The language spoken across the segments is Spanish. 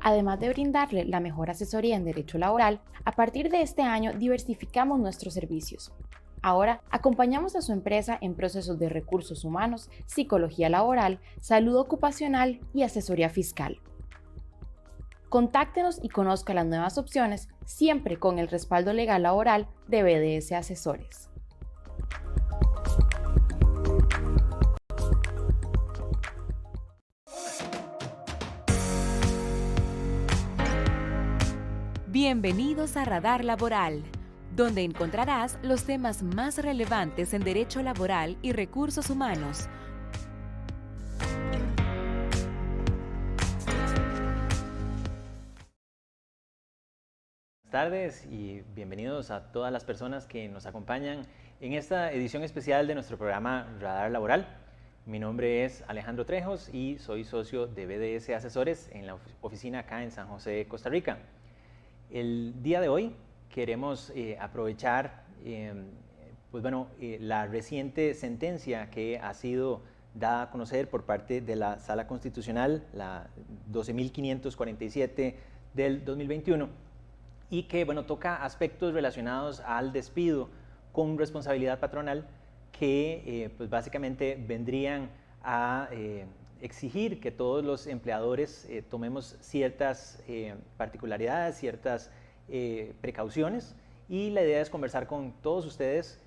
Además de brindarle la mejor asesoría en derecho laboral, a partir de este año diversificamos nuestros servicios. Ahora acompañamos a su empresa en procesos de recursos humanos, psicología laboral, salud ocupacional y asesoría fiscal. Contáctenos y conozca las nuevas opciones, siempre con el respaldo legal laboral de BDS Asesores. Bienvenidos a Radar Laboral, donde encontrarás los temas más relevantes en derecho laboral y recursos humanos. Buenas tardes y bienvenidos a todas las personas que nos acompañan en esta edición especial de nuestro programa Radar Laboral. Mi nombre es Alejandro Trejos y soy socio de BDS Asesores en la oficina acá en San José, Costa Rica. El día de hoy queremos aprovechar la reciente sentencia que ha sido dada a conocer por parte de la Sala Constitucional, la 12.547 del 2021, y que toca aspectos relacionados al despido con responsabilidad patronal que básicamente vendrían a exigir que todos los empleadores tomemos ciertas particularidades, ciertas precauciones, y la idea es conversar con todos ustedes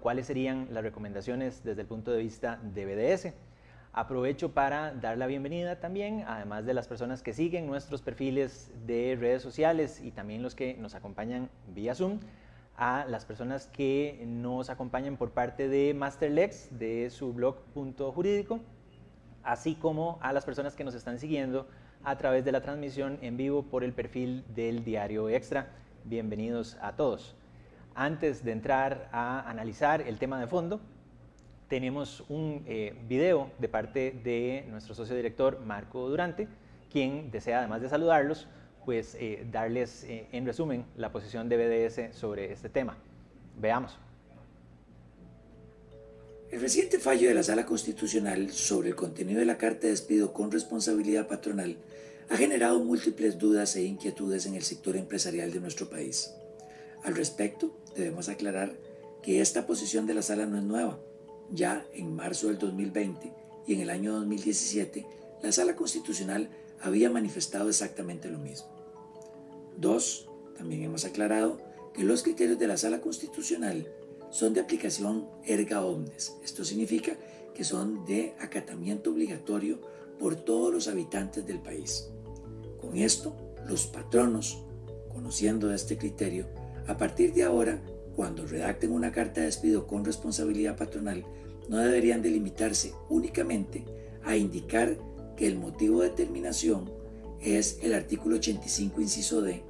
cuáles serían las recomendaciones desde el punto de vista de BDS. Aprovecho para dar la bienvenida también, además de las personas que siguen nuestros perfiles de redes sociales y también los que nos acompañan vía Zoom, a las personas que nos acompañan por parte de Masterlex, de su blog Punto Jurídico, así como a las personas que nos están siguiendo a través de la transmisión en vivo por el perfil del Diario Extra. Bienvenidos a todos. Antes de entrar a analizar el tema de fondo, tenemos un video de parte de nuestro socio director Marco Durante, quien desea, además de saludarlos, darles en resumen la posición de BDS sobre este tema. Veamos. El reciente fallo de la Sala Constitucional sobre el contenido de la Carta de Despido con responsabilidad patronal ha generado múltiples dudas e inquietudes en el sector empresarial de nuestro país. Al respecto, debemos aclarar que esta posición de la Sala no es nueva. Ya en marzo del 2020 y en el año 2017, la Sala Constitucional había manifestado exactamente lo mismo. 2. También hemos aclarado que los criterios de la Sala Constitucional son de aplicación erga omnes. Esto significa que son de acatamiento obligatorio por todos los habitantes del país. Con esto, los patronos, conociendo este criterio, a partir de ahora, cuando redacten una carta de despido con responsabilidad patronal, no deberían delimitarse únicamente a indicar que el motivo de terminación es el artículo 85, inciso D,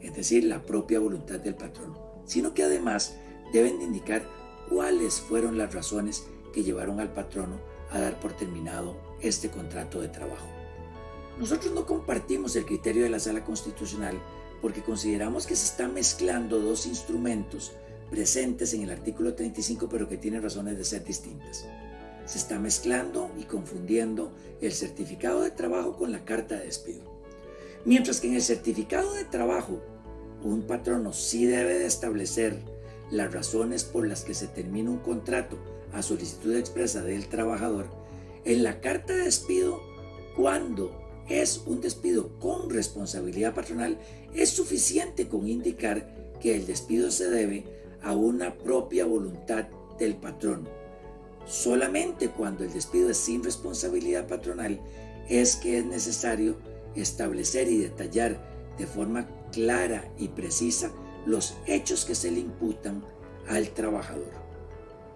es decir, la propia voluntad del patrono, sino que además deben de indicar cuáles fueron las razones que llevaron al patrono a dar por terminado este contrato de trabajo. Nosotros no compartimos el criterio de la Sala Constitucional porque consideramos que se están mezclando dos instrumentos presentes en el artículo 35, pero que tienen razones de ser distintas. Se está mezclando y confundiendo el certificado de trabajo con la carta de despido. Mientras que en el certificado de trabajo, un patrono sí debe de establecer las razones por las que se termina un contrato a solicitud expresa del trabajador, en la carta de despido, cuando es un despido con responsabilidad patronal, es suficiente con indicar que el despido se debe a una propia voluntad del patrono. Solamente cuando el despido es sin responsabilidad patronal es que es necesario establecer y detallar de forma clara y precisa los hechos que se le imputan al trabajador.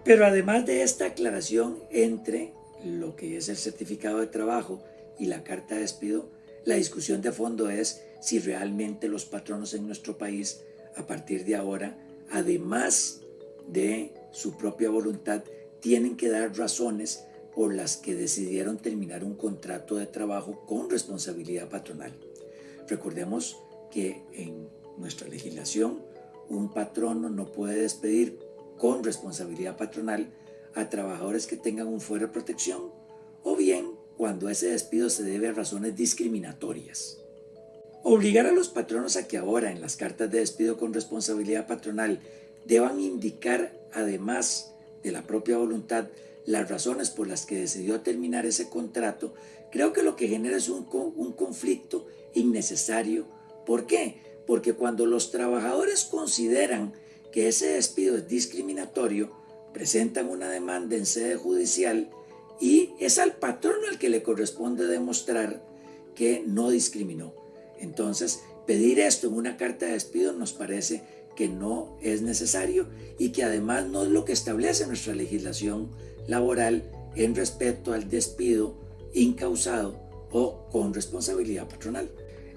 Pero además de esta aclaración entre lo que es el certificado de trabajo y la carta de despido, la discusión de fondo es si realmente los patronos en nuestro país, a partir de ahora, además de su propia voluntad, tienen que dar razones por las que decidieron terminar un contrato de trabajo con responsabilidad patronal. Recordemos que en nuestra legislación, un patrono no puede despedir con responsabilidad patronal a trabajadores que tengan un fuero de protección, o bien cuando ese despido se debe a razones discriminatorias. Obligar a los patronos a que ahora en las cartas de despido con responsabilidad patronal deban indicar, además de la propia voluntad, las razones por las que decidió terminar ese contrato, creo que lo que genera es un conflicto innecesario. ¿Por qué? Porque cuando los trabajadores consideran que ese despido es discriminatorio, presentan una demanda en sede judicial y es al patrono al que le corresponde demostrar que no discriminó. Entonces, pedir esto en una carta de despido nos parece que no es necesario y que además no es lo que establece nuestra legislación laboral en respecto al despido incausado o con responsabilidad patronal.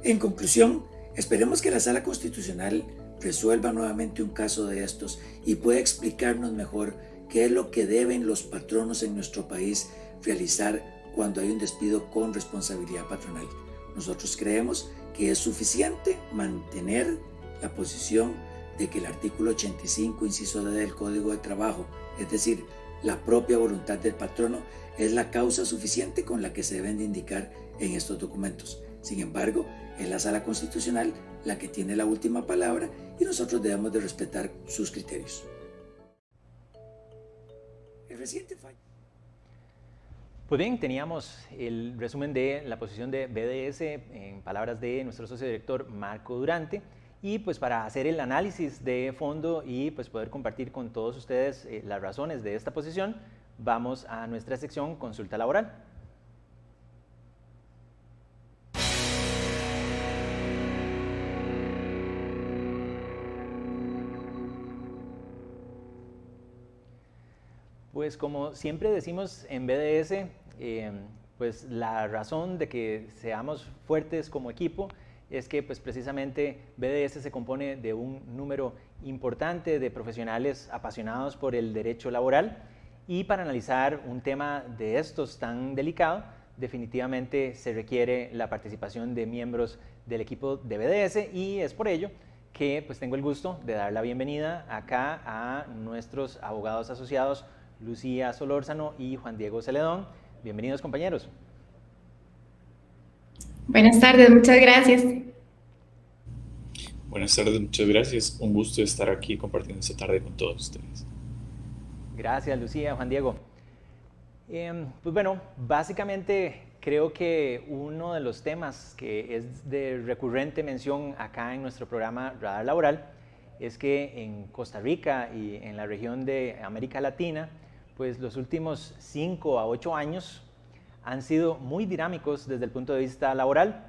En conclusión, esperemos que la Sala Constitucional resuelva nuevamente un caso de estos y pueda explicarnos mejor qué es lo que deben los patronos en nuestro país realizar cuando hay un despido con responsabilidad patronal. Nosotros creemos que es suficiente mantener la posición de que el artículo 85, inciso D del Código de Trabajo, es decir, la propia voluntad del patrono, es la causa suficiente con la que se deben de indicar en estos documentos. Sin embargo, es la Sala Constitucional la que tiene la última palabra y nosotros debemos de respetar sus criterios. El reciente fallo. Pues bien, teníamos el resumen de la posición de BDS en palabras de nuestro socio director Marco Durante, y pues para hacer el análisis de fondo y pues poder compartir con todos ustedes las razones de esta posición, vamos a nuestra sección Consulta Laboral. Pues como siempre decimos en BDS, pues la razón de que seamos fuertes como equipo es que pues precisamente BDS se compone de un número importante de profesionales apasionados por el derecho laboral, y para analizar un tema de estos tan delicado, definitivamente se requiere la participación de miembros del equipo de BDS, y es por ello que pues tengo el gusto de dar la bienvenida acá a nuestros abogados asociados Lucía Solórzano y Juan Diego Celedón. Bienvenidos, compañeros. Buenas tardes, muchas gracias. Buenas tardes, muchas gracias. Un gusto estar aquí compartiendo esta tarde con todos ustedes. Gracias, Lucía, Juan Diego. Pues bueno, básicamente creo que uno de los temas que es de recurrente mención acá en nuestro programa Radar Laboral es que en Costa Rica y en la región de América Latina, pues los últimos 5 a 8 años han sido muy dinámicos desde el punto de vista laboral.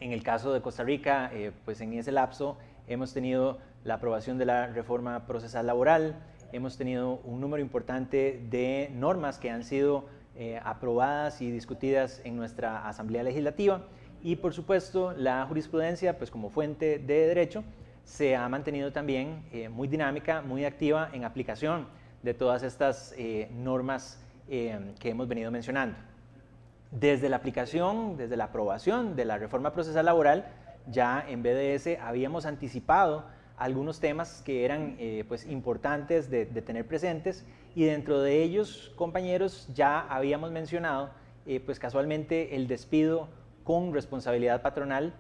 En el caso de Costa Rica, pues en ese lapso hemos tenido la aprobación de la reforma procesal laboral, hemos tenido un número importante de normas que han sido aprobadas y discutidas en nuestra Asamblea Legislativa, y por supuesto la jurisprudencia, pues como fuente de derecho, se ha mantenido también muy dinámica, muy activa en aplicación de todas estas normas que hemos venido mencionando. Desde la aplicación, desde la aprobación de la reforma procesal laboral, ya en BDS habíamos anticipado algunos temas que eran pues importantes de tener presentes, y dentro de ellos, compañeros, ya habíamos mencionado pues casualmente el despido con responsabilidad patronal.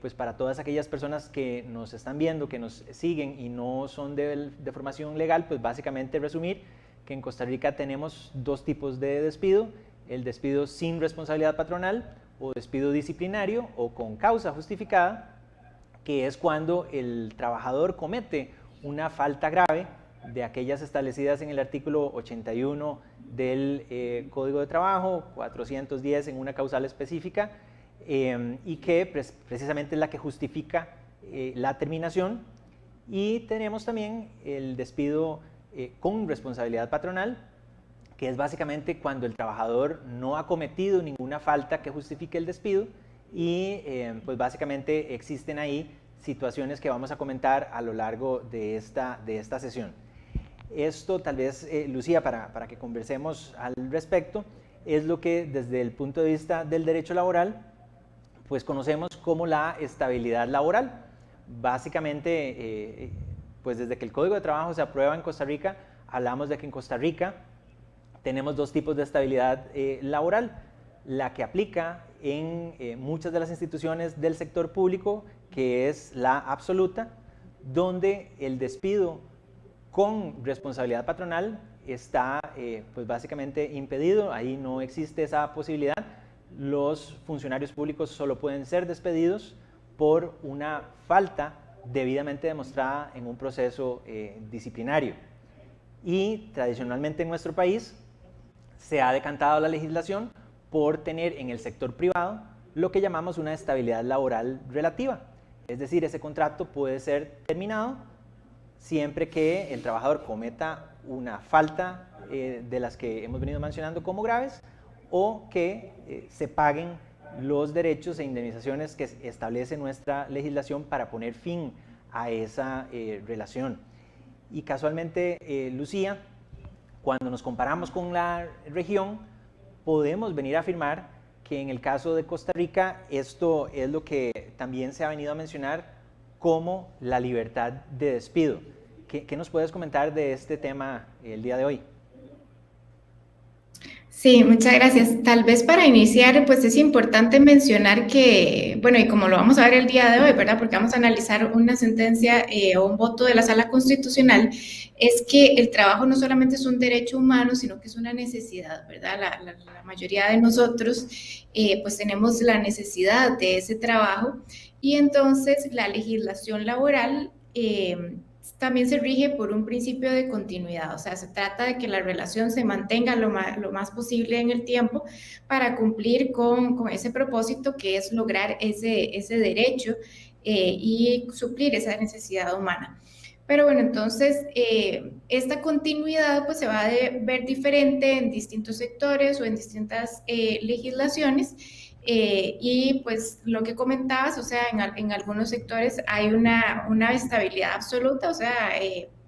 Pues para todas aquellas personas que nos están viendo, que nos siguen y no son de formación legal, pues básicamente resumir que en Costa Rica tenemos dos tipos de despido: el despido sin responsabilidad patronal o despido disciplinario o con causa justificada, que es cuando el trabajador comete una falta grave de aquellas establecidas en el artículo 81 del Código de Trabajo, 410 en una causal específica, y que precisamente es la que justifica la terminación. Y tenemos también el despido con responsabilidad patronal, que es básicamente cuando el trabajador no ha cometido ninguna falta que justifique el despido, y pues básicamente existen ahí situaciones que vamos a comentar a lo largo de esta sesión. Esto tal vez, Lucía, para que conversemos al respecto, es lo que desde el punto de vista del derecho laboral pues conocemos como la estabilidad laboral. Básicamente, pues desde que el Código de Trabajo se aprueba en Costa Rica, hablamos de que en Costa Rica tenemos dos tipos de estabilidad laboral: la que aplica en muchas de las instituciones del sector público, que es la absoluta, donde el despido con responsabilidad patronal está pues básicamente impedido. Ahí no existe esa posibilidad. Los funcionarios públicos solo pueden ser despedidos por una falta debidamente demostrada en un proceso disciplinario. Y tradicionalmente en nuestro país se ha decantado la legislación por tener en el sector privado lo que llamamos una estabilidad laboral relativa. Es decir, ese contrato puede ser terminado siempre que el trabajador cometa una falta de las que hemos venido mencionando como graves, o que se paguen los derechos e indemnizaciones que establece nuestra legislación para poner fin a esa relación. Y casualmente, Lucía, cuando nos comparamos con la región, podemos venir a afirmar que en el caso de Costa Rica esto es lo que también se ha venido a mencionar como la libertad de despido. ¿Qué nos puedes comentar de este tema el día de hoy? Sí, muchas gracias. Tal vez para iniciar, pues es importante mencionar que, bueno, y como lo vamos a ver el día de hoy, ¿verdad? Porque vamos a analizar una sentencia o un voto de la Sala Constitucional, es que el trabajo no solamente es un derecho humano, sino que es una necesidad, ¿verdad? La mayoría de nosotros, pues tenemos la necesidad de ese trabajo, y entonces la legislación laboral también se rige por un principio de continuidad. O sea, se trata de que la relación se mantenga lo más posible en el tiempo para cumplir con ese propósito, que es lograr ese derecho y suplir esa necesidad humana. Pero bueno, entonces esta continuidad pues se va a ver diferente en distintos sectores o en distintas legislaciones. Y pues lo que comentabas, o sea, en algunos sectores hay una estabilidad absoluta, o sea,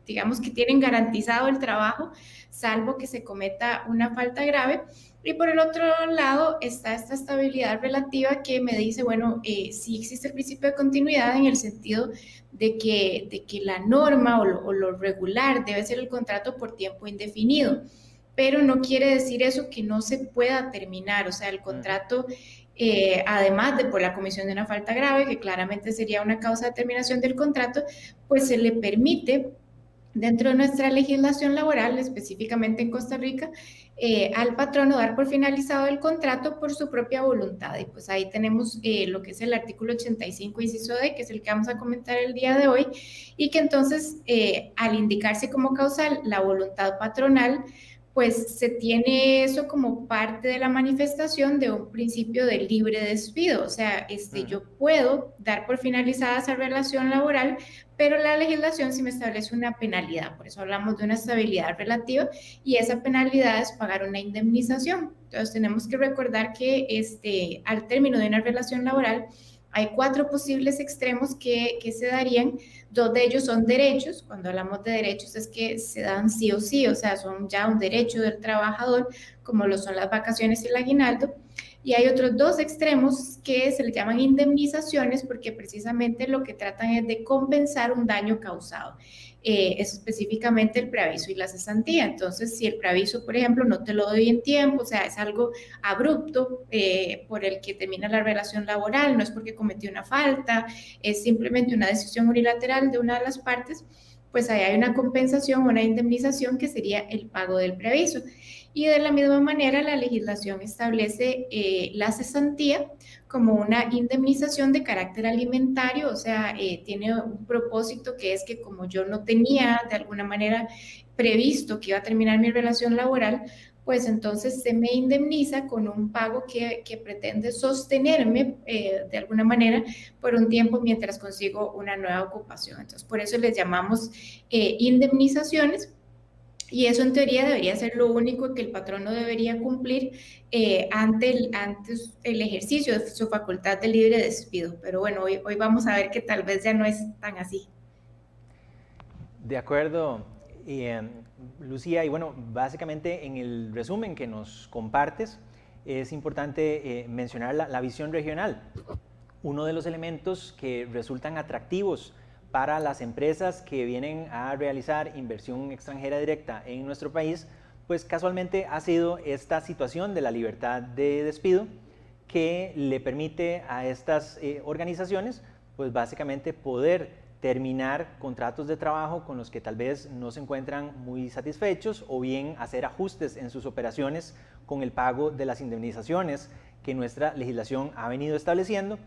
digamos que tienen garantizado el trabajo, salvo que se cometa una falta grave. Y por el otro lado está esta estabilidad relativa que me dice, bueno, sí existe el principio de continuidad en el sentido de que la norma o lo regular debe ser el contrato por tiempo indefinido, pero no quiere decir eso que no se pueda terminar, o sea, el contrato... además de por la comisión de una falta grave, que claramente sería una causa de terminación del contrato, pues se le permite dentro de nuestra legislación laboral, específicamente en Costa Rica, al patrono dar por finalizado el contrato por su propia voluntad. Y pues ahí tenemos lo que es el artículo 85, inciso D, que es el que vamos a comentar el día de hoy, y que entonces, al indicarse como causal la voluntad patronal, pues se tiene eso como parte de la manifestación de un principio de libre despido. O sea, yo puedo dar por finalizada esa relación laboral, pero la legislación sí me establece una penalidad. Por eso hablamos de una estabilidad relativa, y esa penalidad es pagar una indemnización. Entonces tenemos que recordar que al término de una relación laboral hay 4 posibles extremos que se darían. 2 de ellos son derechos. Cuando hablamos de derechos es que se dan sí o sí, o sea, son ya un derecho del trabajador, como lo son las vacaciones y el aguinaldo. Y hay otros 2 extremos que se le llaman indemnizaciones, porque precisamente lo que tratan es de compensar un daño causado. Es específicamente el preaviso y la cesantía. Entonces, si el preaviso, por ejemplo, no te lo doy en tiempo, o sea, es algo abrupto por el que termina la relación laboral, no es porque cometí una falta, es simplemente una decisión unilateral de una de las partes, pues ahí hay una compensación, una indemnización, que sería el pago del preaviso. Y de la misma manera, la legislación establece la cesantía como una indemnización de carácter alimentario, o sea, tiene un propósito, que es que como yo no tenía de alguna manera previsto que iba a terminar mi relación laboral, pues entonces se me indemniza con un pago que pretende sostenerme de alguna manera por un tiempo mientras consigo una nueva ocupación. Entonces, por eso les llamamos indemnizaciones. Y eso en teoría debería ser lo único que el patrono debería cumplir ante el ejercicio de su facultad de libre despido. Pero bueno, hoy vamos a ver que tal vez ya no es tan así. De acuerdo, Lucía, y bueno, básicamente en el resumen que nos compartes es importante mencionar la visión regional. Uno de los elementos que resultan atractivos para las empresas que vienen a realizar inversión extranjera directa en nuestro país, pues casualmente ha sido esta situación de la libertad de despido, que le permite a estas organizaciones, pues básicamente poder terminar contratos de trabajo con los que tal vez no se encuentran muy satisfechos, o bien hacer ajustes en sus operaciones con el pago de las indemnizaciones que nuestra legislación ha venido estableciendo,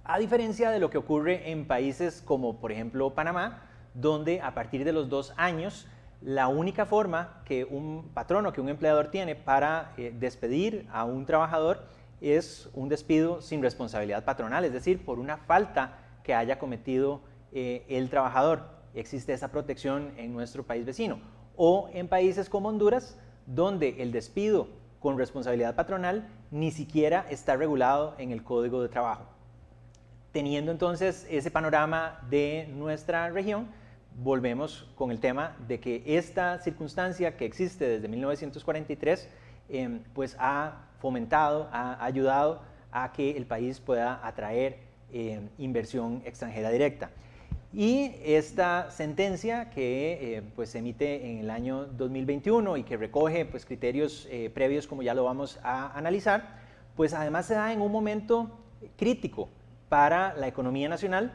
a diferencia de lo que ocurre en países como por ejemplo Panamá, donde a partir de los 2 años la única forma que un patrono, que un empleador tiene para despedir a un trabajador es un despido sin responsabilidad patronal, es decir, por una falta que haya cometido el trabajador. Existe esa protección en nuestro país vecino. O en países como Honduras, donde el despido con responsabilidad patronal ni siquiera está regulado en el Código de Trabajo. Teniendo entonces ese panorama de nuestra región, volvemos con el tema de que esta circunstancia que existe desde 1943 pues ha fomentado, ha ayudado a que el país pueda atraer inversión extranjera directa. Y esta sentencia que pues, se emite en el año 2021 y que recoge pues, criterios previos, como ya lo vamos a analizar, pues además se da en un momento crítico para la economía nacional,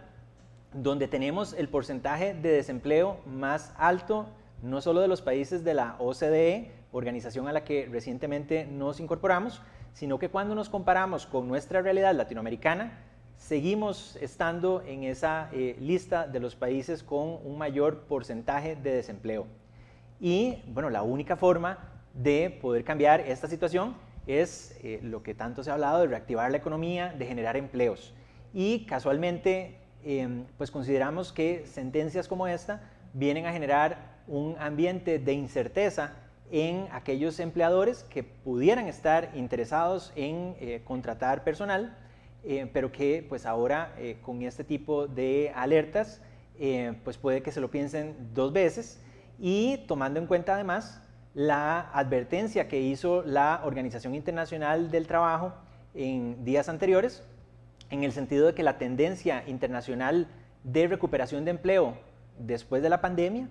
donde tenemos el porcentaje de desempleo más alto, no solo de los países de la OCDE, organización a la que recientemente nos incorporamos, sino que cuando nos comparamos con nuestra realidad latinoamericana, seguimos estando en esa lista de los países con un mayor porcentaje de desempleo. Y bueno, la única forma de poder cambiar esta situación es lo que tanto se ha hablado de reactivar la economía, de generar empleos. Y casualmente, pues consideramos que sentencias como esta vienen a generar un ambiente de incerteza en aquellos empleadores que pudieran estar interesados en contratar personal, pero que pues ahora con este tipo de alertas pues puede que se lo piensen 2 veces, y tomando en cuenta además la advertencia que hizo la Organización Internacional del Trabajo en días anteriores, en el sentido de que la tendencia internacional de recuperación de empleo después de la pandemia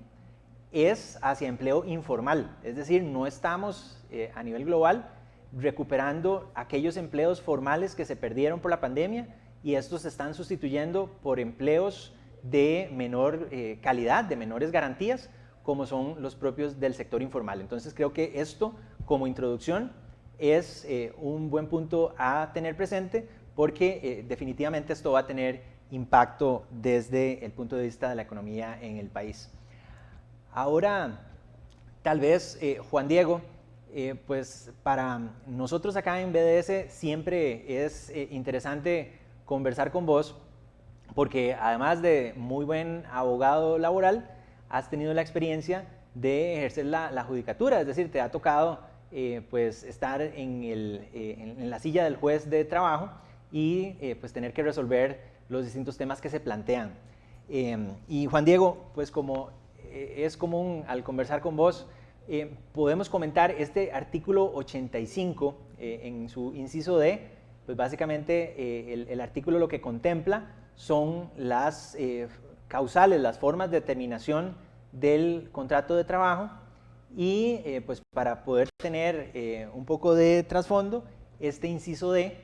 es hacia empleo informal, es decir, no estamos a nivel global recuperando aquellos empleos formales que se perdieron por la pandemia, y estos se están sustituyendo por empleos de menor calidad, de menores garantías, como son los propios del sector informal. Entonces creo que esto, como introducción, es un buen punto a tener presente, porque definitivamente esto va a tener impacto desde el punto de vista de la economía en el país. Ahora, tal vez, Juan Diego, pues para nosotros acá en BDS siempre es interesante conversar con vos, porque además de muy buen abogado laboral, has tenido la experiencia de ejercer la judicatura, es decir, te ha tocado pues estar en la silla del juez de trabajo y pues tener que resolver los distintos temas que se plantean. Y Juan Diego, pues como es común al conversar con vos, podemos comentar este artículo 85 en su inciso D, pues básicamente el artículo lo que contempla son las causales, las formas de terminación del contrato de trabajo, y pues para poder tener un poco de trasfondo, este inciso D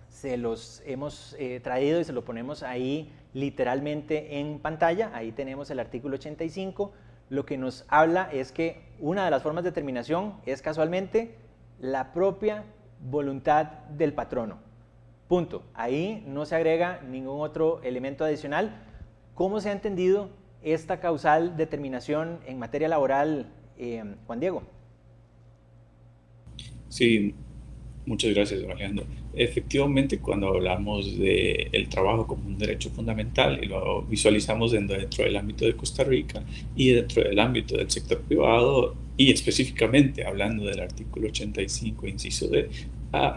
se los hemos traído y se lo ponemos ahí literalmente en pantalla. Ahí tenemos el artículo 85. Lo que nos habla es que una de las formas de terminación es casualmente la propia voluntad del patrono. Punto. Ahí no se agrega ningún otro elemento adicional. ¿Cómo se ha entendido esta causal de terminación en materia laboral, Juan Diego? Sí, muchas gracias, don Alejandro. Efectivamente, cuando hablamos del trabajo como un derecho fundamental y lo visualizamos dentro del ámbito de Costa Rica y dentro del ámbito del sector privado, y específicamente hablando del artículo 85, inciso D,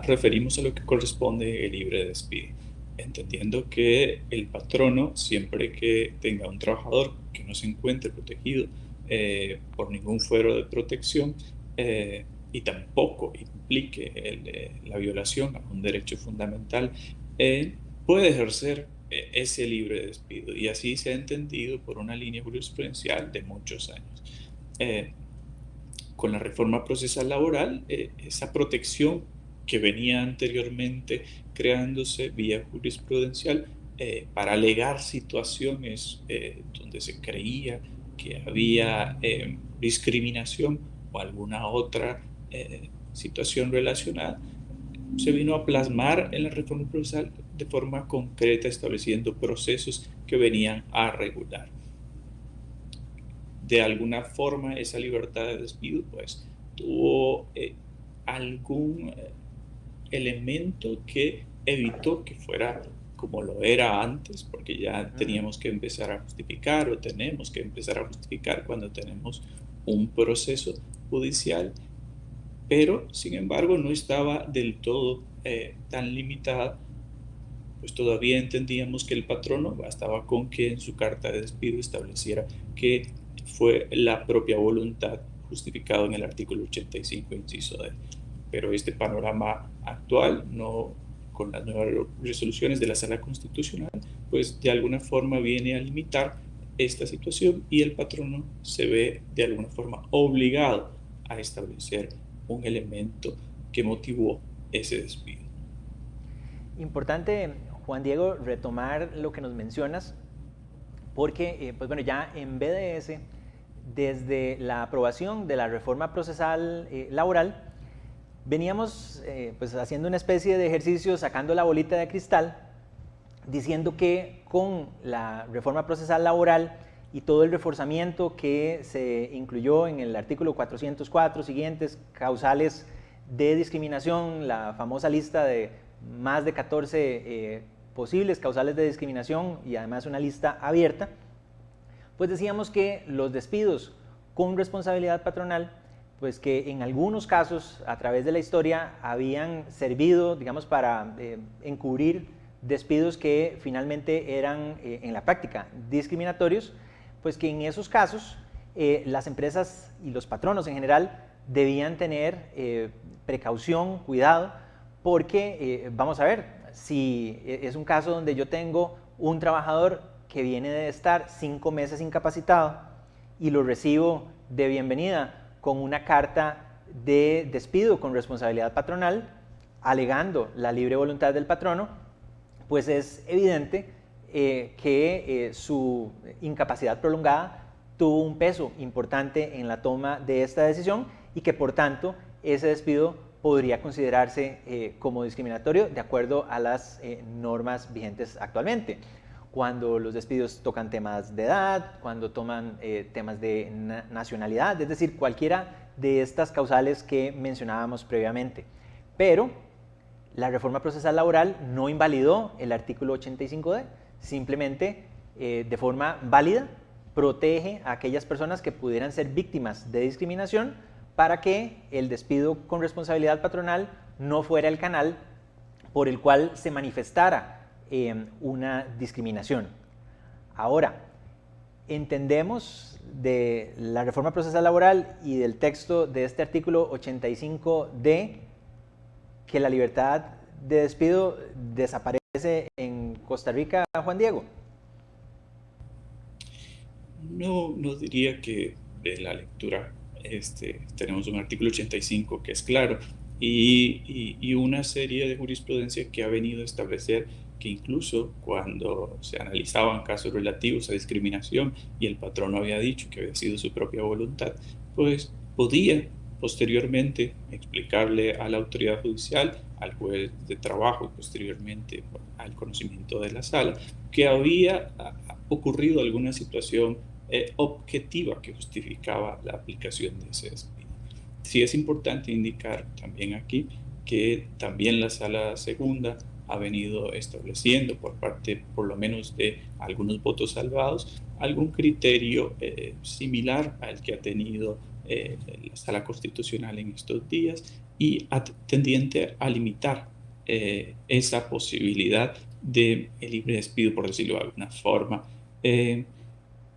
referimos a lo que corresponde el libre despido, entendiendo que el patrono, siempre que tenga un trabajador que no se encuentre protegido por ningún fuero de protección, y tampoco implique la violación a un derecho fundamental, puede ejercer ese libre despido, y así se ha entendido por una línea jurisprudencial de muchos años. Con la reforma procesal laboral, esa protección que venía anteriormente creándose vía jurisprudencial para alegar situaciones donde se creía que había discriminación o alguna otra situación relacionada, se vino a plasmar en la reforma procesal de forma concreta, estableciendo procesos que venían a regular. De alguna forma, esa libertad de despido pues tuvo algún elemento que evitó que fuera como lo era antes, porque ya teníamos que empezar a justificar, o tenemos que empezar a justificar cuando tenemos un proceso judicial, pero sin embargo no estaba del todo tan limitada, pues todavía entendíamos que el patrono bastaba con que en su carta de despido estableciera que fue la propia voluntad, justificado en el artículo 85, inciso D. Pero este panorama actual, no, con las nuevas resoluciones de la Sala Constitucional, pues de alguna forma viene a limitar esta situación y el patrono se ve de alguna forma obligado a establecer un elemento que motivó ese despido. Importante, Juan Diego, retomar lo que nos mencionas, porque pues bueno, ya en BDS, desde la aprobación de la reforma procesal laboral, veníamos pues haciendo una especie de ejercicio, sacando la bolita de cristal, diciendo que con la reforma procesal laboral y todo el reforzamiento que se incluyó en el artículo 404 siguientes, causales de discriminación, la famosa lista de más de 14 posibles causales de discriminación y además una lista abierta, pues decíamos que los despidos con responsabilidad patronal, pues que en algunos casos a través de la historia habían servido, digamos, para encubrir despidos que finalmente eran en la práctica discriminatorios, pues que en esos casos las empresas y los patronos en general debían tener precaución, cuidado, porque vamos a ver, si es un caso donde yo tengo un trabajador que viene de estar 5 meses incapacitado y lo recibo de bienvenida con una carta de despido con responsabilidad patronal, alegando la libre voluntad del patrono, pues es evidente que su incapacidad prolongada tuvo un peso importante en la toma de esta decisión y que por tanto ese despido podría considerarse como discriminatorio de acuerdo a las normas vigentes actualmente. Cuando los despidos tocan temas de edad, cuando toman temas de nacionalidad, es decir, cualquiera de estas causales que mencionábamos previamente. Pero la reforma procesal laboral no invalidó el artículo 85D, simplemente de forma válida protege a aquellas personas que pudieran ser víctimas de discriminación para que el despido con responsabilidad patronal no fuera el canal por el cual se manifestara una discriminación. Ahora, entendemos de la reforma procesal laboral y del texto de este artículo 85D que la libertad de despido desaparece en Costa Rica, Juan Diego. No diría que de la lectura tenemos un artículo 85 que es claro y una serie de jurisprudencia que ha venido a establecer que incluso cuando se analizaban casos relativos a discriminación y el patrono había dicho que había sido su propia voluntad, pues podía posteriormente explicarle a la autoridad judicial, al juez de trabajo y posteriormente al conocimiento de la sala, que había ocurrido alguna situación objetiva que justificaba la aplicación de ese despido. Sí es importante indicar también aquí que también la sala segunda ha venido estableciendo por parte, por lo menos de algunos votos salvados, algún criterio similar al que ha tenido la Sala Constitucional en estos días y tendiente a limitar esa posibilidad de libre despido, por decirlo de alguna forma,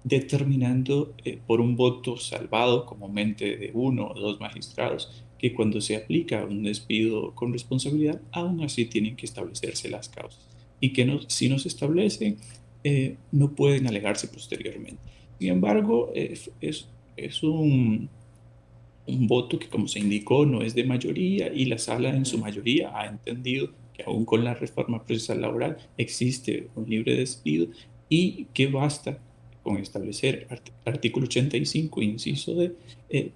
determinando por un voto salvado, comúnmente de 1 o 2 magistrados, que cuando se aplica un despido con responsabilidad, aún así tienen que establecerse las causas y que si no se establecen, no pueden alegarse posteriormente. Sin embargo, es un un voto que, como se indicó, no es de mayoría, y la sala en su mayoría ha entendido que aún con la reforma procesal laboral existe un libre despido y que basta con establecer artículo 85, inciso D,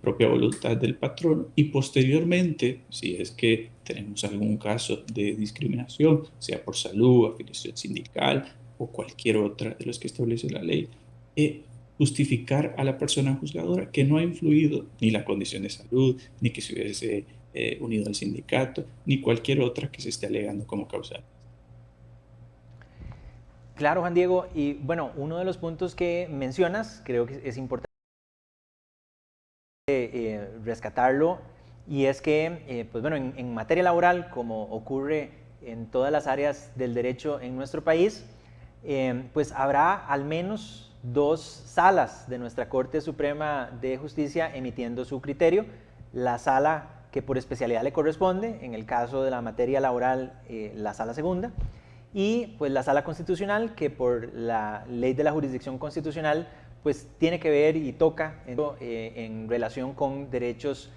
propia voluntad del patrono, y posteriormente, si es que tenemos algún caso de discriminación, sea por salud, afiliación sindical o cualquier otra de los que establece la ley, justificar a la persona juzgadora que no ha influido ni la condición de salud, ni que se hubiese unido al sindicato, ni cualquier otra que se esté alegando como causal. Claro, Juan Diego, y bueno, uno de los puntos que mencionas, creo que es importante rescatarlo, y es que, pues bueno, en materia laboral, como ocurre en todas las áreas del derecho en nuestro país, pues habrá al menos 2 salas de nuestra Corte Suprema de Justicia emitiendo su criterio. La sala que por especialidad le corresponde, en el caso de la materia laboral, la sala segunda, y pues la sala constitucional, que por la ley de la jurisdicción constitucional pues tiene que ver y toca en relación con derechos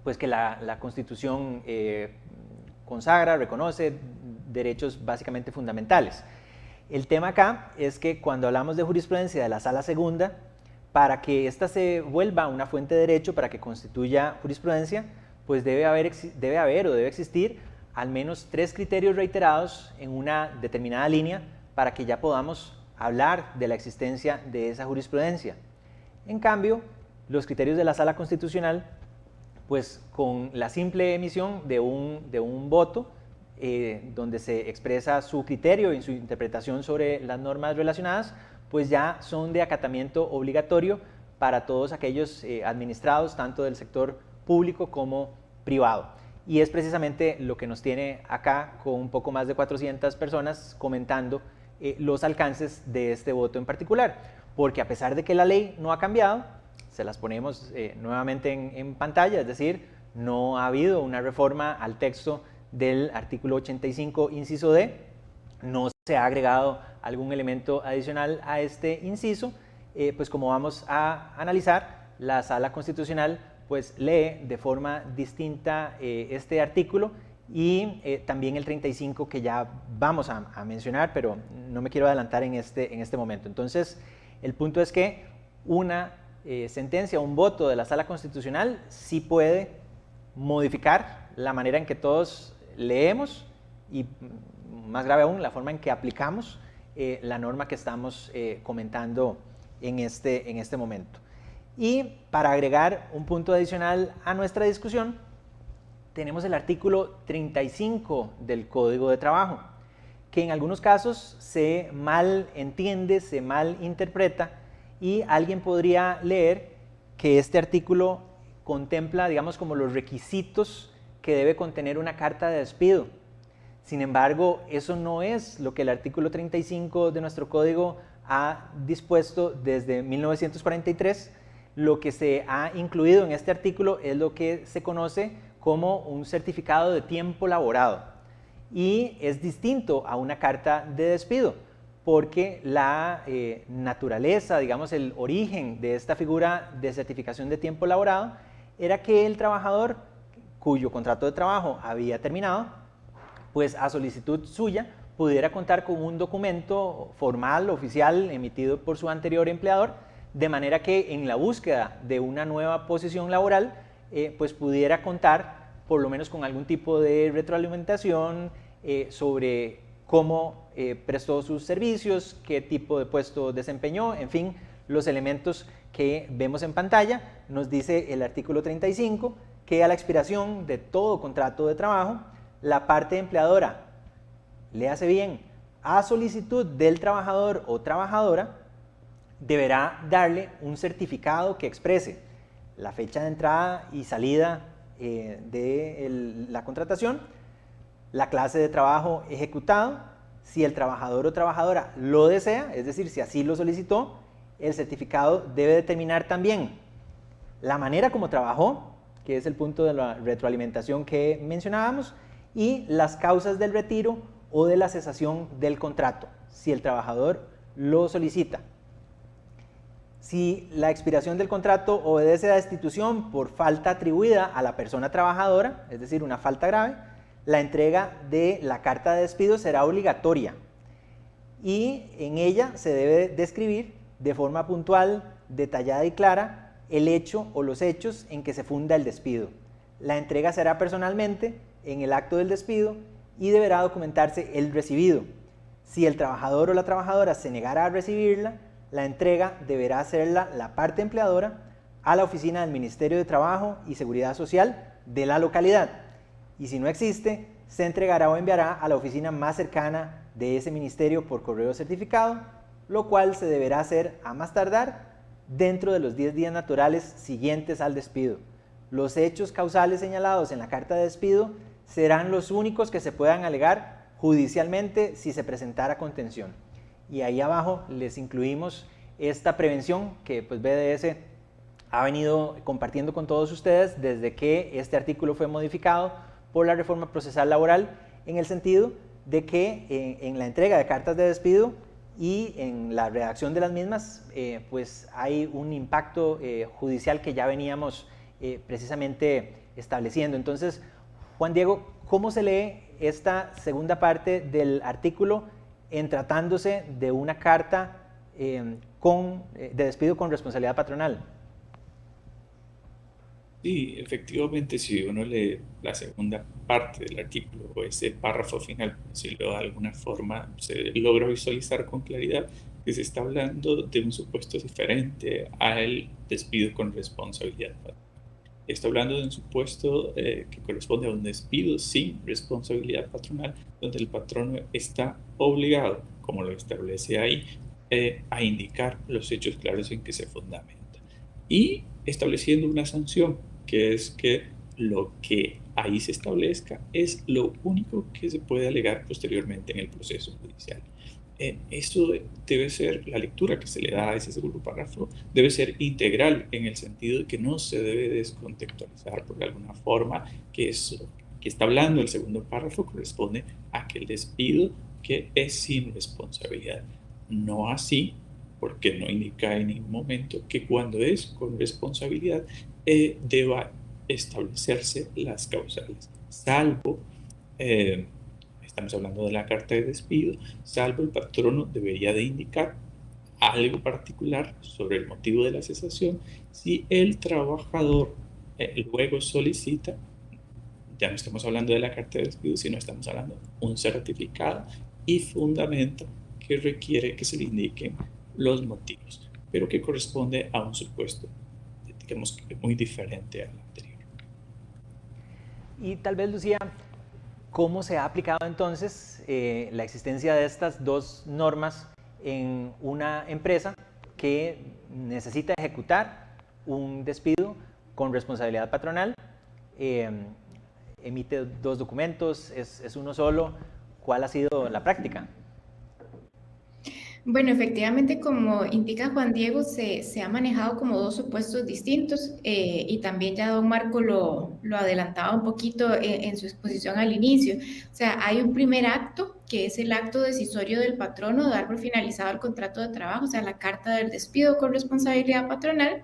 pues que la Constitución consagra, reconoce, derechos básicamente fundamentales. El tema acá es que cuando hablamos de jurisprudencia de la sala segunda, para que ésta se vuelva una fuente de derecho, para que constituya jurisprudencia, pues debe existir al menos 3 criterios reiterados en una determinada línea para que ya podamos hablar de la existencia de esa jurisprudencia. En cambio, los criterios de la Sala Constitucional, pues con la simple emisión de un voto, donde se expresa su criterio y su interpretación sobre las normas relacionadas, pues ya son de acatamiento obligatorio para todos aquellos administrados, tanto del sector público como privado. Y es precisamente lo que nos tiene acá con un poco más de 400 personas comentando los alcances de este voto en particular, porque a pesar de que la ley no ha cambiado, se las ponemos nuevamente en pantalla, es decir, no ha habido una reforma al texto del artículo 85, inciso D, no se ha agregado algún elemento adicional a este inciso, pues como vamos a analizar, la Sala Constitucional pues lee de forma distinta este artículo y también el 35 que ya vamos a mencionar, pero no me quiero adelantar en este momento. Entonces, el punto es que una sentencia, un voto de la Sala Constitucional sí puede modificar la manera en que todos leemos y, más grave aún, la forma en que aplicamos la norma que estamos comentando en este momento. Y para agregar un punto adicional a nuestra discusión, tenemos el artículo 35 del Código de Trabajo, que en algunos casos se mal entiende, se mal interpreta, y alguien podría leer que este artículo contempla, digamos, como los requisitos que debe contener una carta de despido. Sin embargo, eso no es lo que el artículo 35 de nuestro código ha dispuesto desde 1943. Lo que se ha incluido en este artículo es lo que se conoce como un certificado de tiempo laborado, y es distinto a una carta de despido, porque la naturaleza, digamos, el origen de esta figura de certificación de tiempo laborado era que el trabajador cuyo contrato de trabajo había terminado, pues a solicitud suya pudiera contar con un documento formal, oficial, emitido por su anterior empleador, de manera que en la búsqueda de una nueva posición laboral, pues pudiera contar por lo menos con algún tipo de retroalimentación sobre cómo prestó sus servicios, qué tipo de puesto desempeñó, en fin, los elementos que vemos en pantalla. Nos dice el artículo 35 que a la expiración de todo contrato de trabajo, la parte empleadora, léase bien, a solicitud del trabajador o trabajadora, deberá darle un certificado que exprese la fecha de entrada y salida de la contratación, la clase de trabajo ejecutado, si el trabajador o trabajadora lo desea, es decir, si así lo solicitó, el certificado debe determinar también la manera como trabajó, que es el punto de la retroalimentación que mencionábamos, y las causas del retiro o de la cesación del contrato, si el trabajador lo solicita. Si la expiración del contrato obedece a destitución por falta atribuida a la persona trabajadora, es decir, una falta grave, la entrega de la carta de despido será obligatoria y en ella se debe describir de forma puntual, detallada y clara el hecho o los hechos en que se funda el despido. La entrega será personalmente en el acto del despido y deberá documentarse el recibido. Si el trabajador o la trabajadora se negara a recibirla, la entrega deberá hacerla la parte empleadora a la oficina del Ministerio de Trabajo y Seguridad Social de la localidad. Y si no existe, se entregará o enviará a la oficina más cercana de ese ministerio por correo certificado, lo cual se deberá hacer a más tardar dentro de los 10 días naturales siguientes al despido. Los hechos causales señalados en la carta de despido serán los únicos que se puedan alegar judicialmente si se presentara contención. Y ahí abajo les incluimos esta prevención que pues BDS ha venido compartiendo con todos ustedes desde que este artículo fue modificado por la reforma procesal laboral, en el sentido de que en la entrega de cartas de despido y en la redacción de las mismas pues hay un impacto judicial que ya veníamos precisamente estableciendo. Entonces, Juan Diego, ¿cómo se lee esta segunda parte del artículo en tratándose de una carta de despido con responsabilidad patronal? Sí, efectivamente, si uno lee la segunda parte del artículo o ese párrafo final, si lo de alguna forma se logra visualizar con claridad que se está hablando de un supuesto diferente al despido con responsabilidad patronal. Está hablando de un supuesto que corresponde a un despido sin responsabilidad patronal, donde el patrono está obligado, como lo establece ahí, a indicar los hechos claros en que se fundamenta. Y estableciendo una sanción, que es que lo que ahí se establezca es lo único que se puede alegar posteriormente en el proceso judicial. Esto debe ser, la lectura que se le da a ese segundo párrafo debe ser integral en el sentido de que no se debe descontextualizar, porque de alguna forma que eso que está hablando el segundo párrafo corresponde a aquel despido que es sin responsabilidad. No así, porque no indica en ningún momento que cuando es con responsabilidad deba establecerse las causales, salvo estamos hablando de la carta de despido, salvo el patrono debería de indicar algo particular sobre el motivo de la cesación si el trabajador luego solicita, ya no estamos hablando de la carta de despido, sino estamos hablando de un certificado y fundamento que requiere que se le indiquen los motivos, pero que corresponde a un supuesto, digamos, muy diferente al anterior. Y tal vez, Lucía, ¿cómo se ha aplicado entonces la existencia de estas dos normas en una empresa que necesita ejecutar un despido con responsabilidad patronal? Emite dos documentos, es uno solo. ¿Cuál ha sido la práctica? Bueno, efectivamente, como indica Juan Diego, se ha manejado como dos supuestos distintos y también ya don Marco lo adelantaba un poquito en su exposición al inicio. O sea, hay un primer acto, que es el acto decisorio del patrono, dar por finalizado el contrato de trabajo, o sea, la carta del despido con responsabilidad patronal,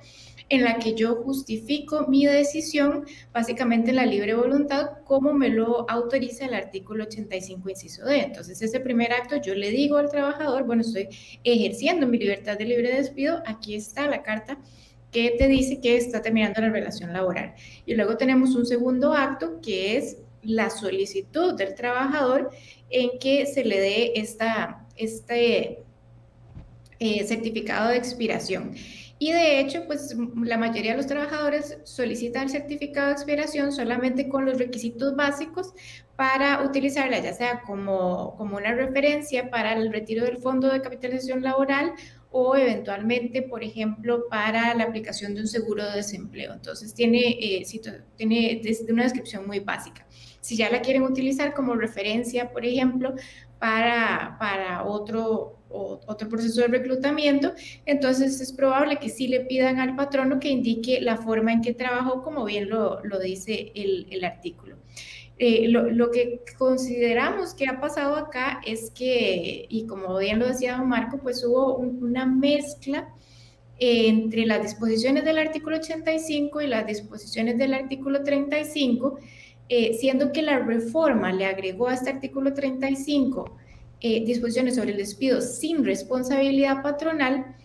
en la que yo justifico mi decisión, básicamente en la libre voluntad, como me lo autoriza el artículo 85, inciso D. Entonces, ese primer acto yo le digo al trabajador, bueno, estoy ejerciendo mi libertad de libre despido, aquí está la carta que te dice que está terminando la relación laboral. Y luego tenemos un segundo acto, que es la solicitud del trabajador en que se le dé este certificado de expiración. Y de hecho, pues la mayoría de los trabajadores solicitan el certificado de expiración solamente con los requisitos básicos para utilizarla, ya sea como una referencia para el retiro del fondo de capitalización laboral o eventualmente, por ejemplo, para la aplicación de un seguro de desempleo. Entonces, tiene una descripción muy básica. Si ya la quieren utilizar como referencia, por ejemplo, para otro proceso de reclutamiento, entonces es probable que sí le pidan al patrono que indique la forma en que trabajó, como bien lo dice el artículo. Lo que consideramos que ha pasado acá es que, y como bien lo decía don Marco, pues hubo una mezcla entre las disposiciones del artículo 85 y las disposiciones del artículo 35, siendo que la reforma le agregó a este artículo 35 disposiciones sobre el despido sin responsabilidad patronal.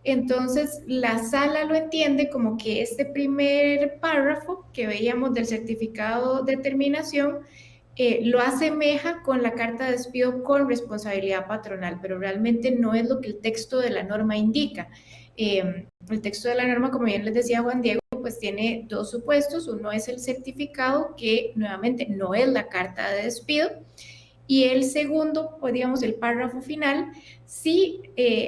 Entonces, la sala lo entiende como que este primer párrafo que veíamos del certificado de terminación lo asemeja con la carta de despido con responsabilidad patronal, pero realmente no es lo que el texto de la norma indica. El texto de la norma, como bien les decía Juan Diego, pues tiene dos supuestos. Uno es el certificado, que nuevamente no es la carta de despido, y el segundo, pues digamos, el párrafo final, sí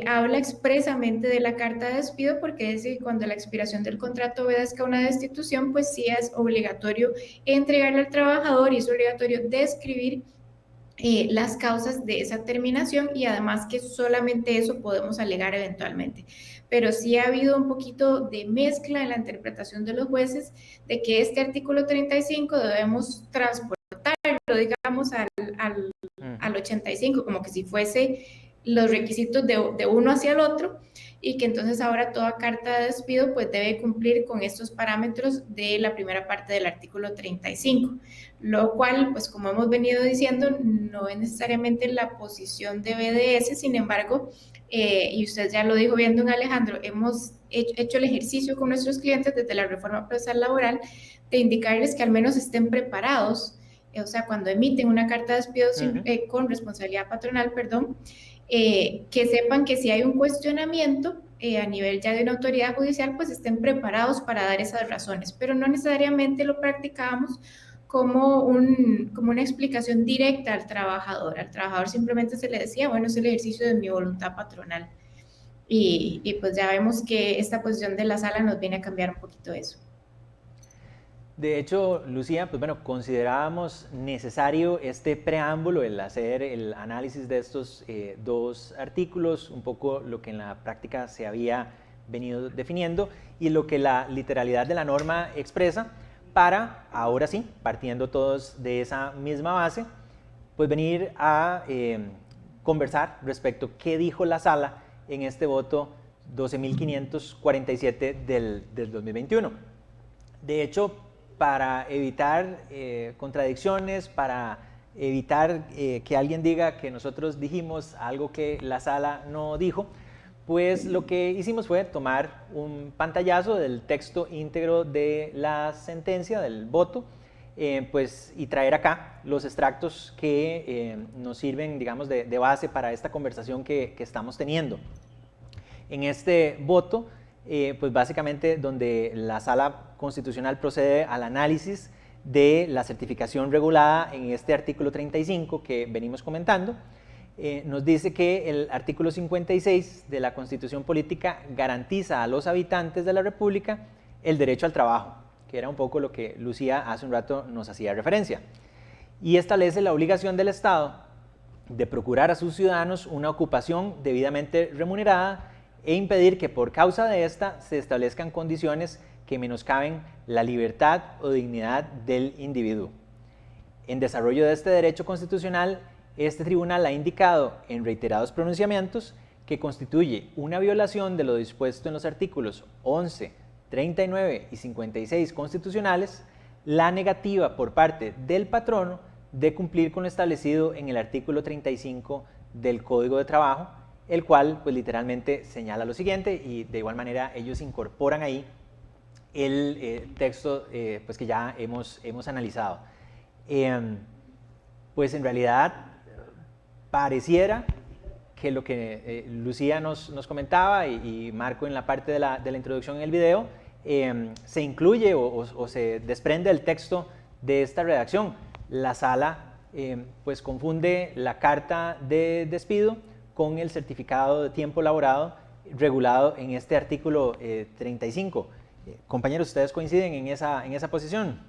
habla expresamente de la carta de despido, porque dice que cuando la expiración del contrato obedezca a una destitución, pues sí es obligatorio entregarle al trabajador y es obligatorio describir las causas de esa terminación, y además que solamente eso podemos alegar eventualmente. Pero sí ha habido un poquito de mezcla en la interpretación de los jueces de que este artículo 35 debemos transportarlo, digamos, al 85, como que si fuese los requisitos de uno hacia el otro, y que entonces ahora toda carta de despido pues debe cumplir con estos parámetros de la primera parte del artículo 35, lo cual, pues como hemos venido diciendo, no es necesariamente la posición de BDS. Sin embargo, y usted ya lo dijo bien, don Alejandro, hemos hecho el ejercicio con nuestros clientes desde la reforma procesal laboral de indicarles que al menos estén preparados, o sea, cuando emiten una carta de despido con responsabilidad patronal, perdón, que sepan que si hay un cuestionamiento a nivel ya de una autoridad judicial, pues estén preparados para dar esas razones, pero no necesariamente lo practicamos como una explicación directa al trabajador. Al trabajador simplemente se le decía, bueno, es el ejercicio de mi voluntad patronal. Y pues ya vemos que esta posición de la sala nos viene a cambiar un poquito eso. De hecho, Lucía, pues bueno, considerábamos necesario este preámbulo, el hacer el análisis de estos dos artículos, un poco lo que en la práctica se había venido definiendo y lo que la literalidad de la norma expresa, para, ahora sí, partiendo todos de esa misma base, pues venir a conversar respecto a qué dijo la sala en este voto 12.547 del 2021. De hecho, para evitar contradicciones, para evitar que alguien diga que nosotros dijimos algo que la sala no dijo, pues lo que hicimos fue tomar un pantallazo del texto íntegro de la sentencia, del voto, pues, y traer acá los extractos que nos sirven, digamos, de base para esta conversación que estamos teniendo. En este voto, pues básicamente donde la Sala Constitucional procede al análisis de la certificación regulada en este artículo 35 que venimos comentando, nos dice que el artículo 56 de la Constitución Política garantiza a los habitantes de la República el derecho al trabajo, que era un poco lo que Lucía hace un rato nos hacía referencia, y establece la obligación del Estado de procurar a sus ciudadanos una ocupación debidamente remunerada e impedir que por causa de esta se establezcan condiciones que menoscaben la libertad o dignidad del individuo. En desarrollo de este derecho constitucional, este tribunal ha indicado en reiterados pronunciamientos que constituye una violación de lo dispuesto en los artículos 11, 39 y 56 constitucionales la negativa por parte del patrono de cumplir con lo establecido en el artículo 35 del Código de Trabajo, el cual pues literalmente señala lo siguiente, y de igual manera ellos incorporan ahí el texto pues que ya hemos analizado. Pues en realidad pareciera que lo que Lucía nos comentaba y Marco en la parte de la introducción en el video se incluye o se desprende del texto de esta redacción. La sala pues confunde la carta de despido con el certificado de tiempo laborado regulado en este artículo 35. Compañeros, ¿ustedes coinciden en esa posición?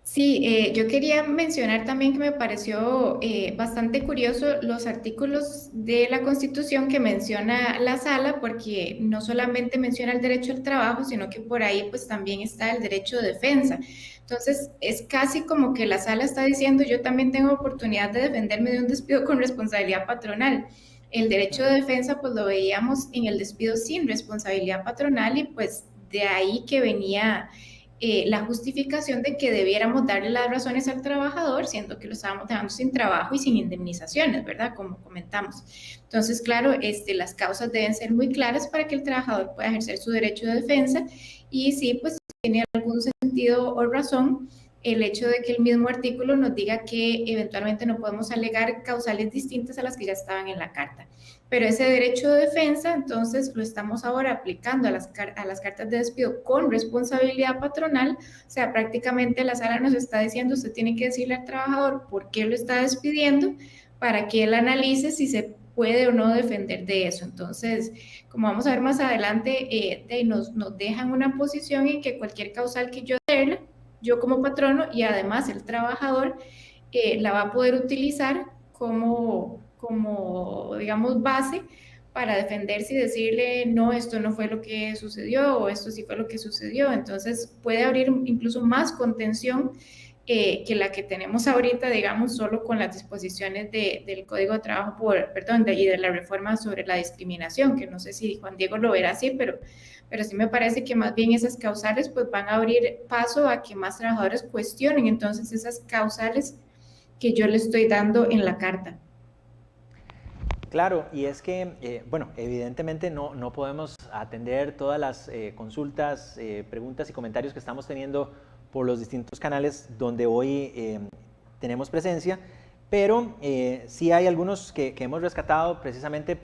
Sí, yo quería mencionar también que me pareció bastante curioso los artículos de la Constitución que menciona la sala, porque no solamente menciona el derecho al trabajo, sino que por ahí pues también está el derecho de defensa. Entonces, es casi como que la sala está diciendo, yo también tengo oportunidad de defenderme de un despido con responsabilidad patronal. El derecho de defensa pues lo veíamos en el despido sin responsabilidad patronal y pues de ahí que venía la justificación de que debiéramos darle las razones al trabajador, siendo que lo estábamos dejando sin trabajo y sin indemnizaciones, ¿verdad? Como comentamos. Entonces, claro, las causas deben ser muy claras para que el trabajador pueda ejercer su derecho de defensa y sí, pues tiene algún sentido o razón el hecho de que el mismo artículo nos diga que eventualmente no podemos alegar causales distintas a las que ya estaban en la carta. Pero ese derecho de defensa, entonces, lo estamos ahora aplicando a las cartas de despido con responsabilidad patronal. O sea, prácticamente la sala nos está diciendo, usted tiene que decirle al trabajador por qué lo está despidiendo para que él analice si se puede o no defender de eso. Entonces, como vamos a ver más adelante, nos dejan una posición en que cualquier causal que yo como patrono y además el trabajador la va a poder utilizar como, digamos, base para defenderse y decirle, no, esto no fue lo que sucedió o esto sí fue lo que sucedió. Entonces puede abrir incluso más contención que la que tenemos ahorita, digamos, solo con las disposiciones del Código de Trabajo, y de la reforma sobre la discriminación, que no sé si Juan Diego lo verá así, pero sí me parece que más bien esas causales pues van a abrir paso a que más trabajadores cuestionen entonces esas causales que yo le estoy dando en la carta. Claro, y es que, bueno, evidentemente no podemos atender todas las consultas, preguntas y comentarios que estamos teniendo por los distintos canales donde hoy tenemos presencia, pero sí hay algunos que hemos rescatado precisamente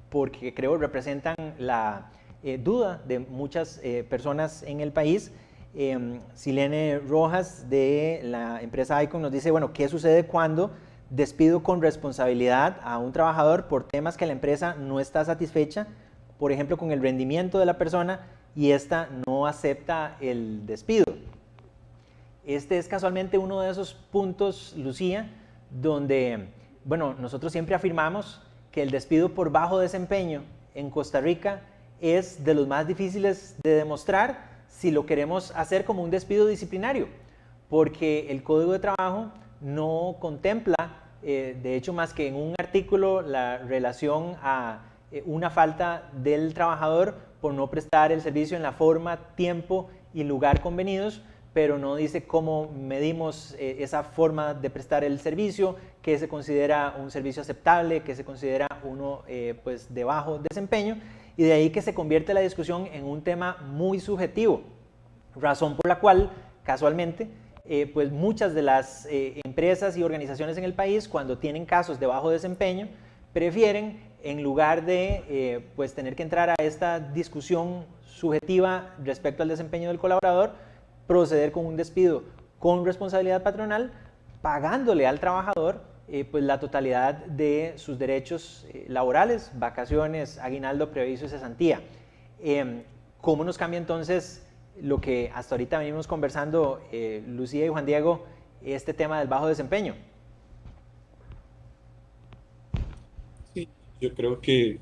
porque creo representan la duda de muchas personas en el país. Silene Rojas de la empresa Icon nos dice, bueno, ¿qué sucede cuando despido con responsabilidad a un trabajador por temas que la empresa no está satisfecha, por ejemplo, con el rendimiento de la persona y ésta no acepta el despido? Este es casualmente uno de esos puntos, Lucía, donde, bueno, nosotros siempre afirmamos que el despido por bajo desempeño en Costa Rica es de los más difíciles de demostrar si lo queremos hacer como un despido disciplinario, porque el Código de Trabajo no contempla, de hecho, más que en un artículo, la relación a una falta del trabajador por no prestar el servicio en la forma, tiempo y lugar convenidos, pero no dice cómo medimos esa forma de prestar el servicio, qué se considera un servicio aceptable, qué se considera uno pues de bajo desempeño, y de ahí que se convierte la discusión en un tema muy subjetivo, razón por la cual, casualmente, pues muchas de las empresas y organizaciones en el país, cuando tienen casos de bajo desempeño, prefieren, en lugar de pues tener que entrar a esta discusión subjetiva respecto al desempeño del colaborador, proceder con un despido con responsabilidad patronal, pagándole al trabajador pues la totalidad de sus derechos laborales, vacaciones, aguinaldo, preaviso y cesantía. ¿Cómo nos cambia entonces lo que hasta ahorita venimos conversando, Lucía y Juan Diego, este tema del bajo desempeño? Sí, yo creo que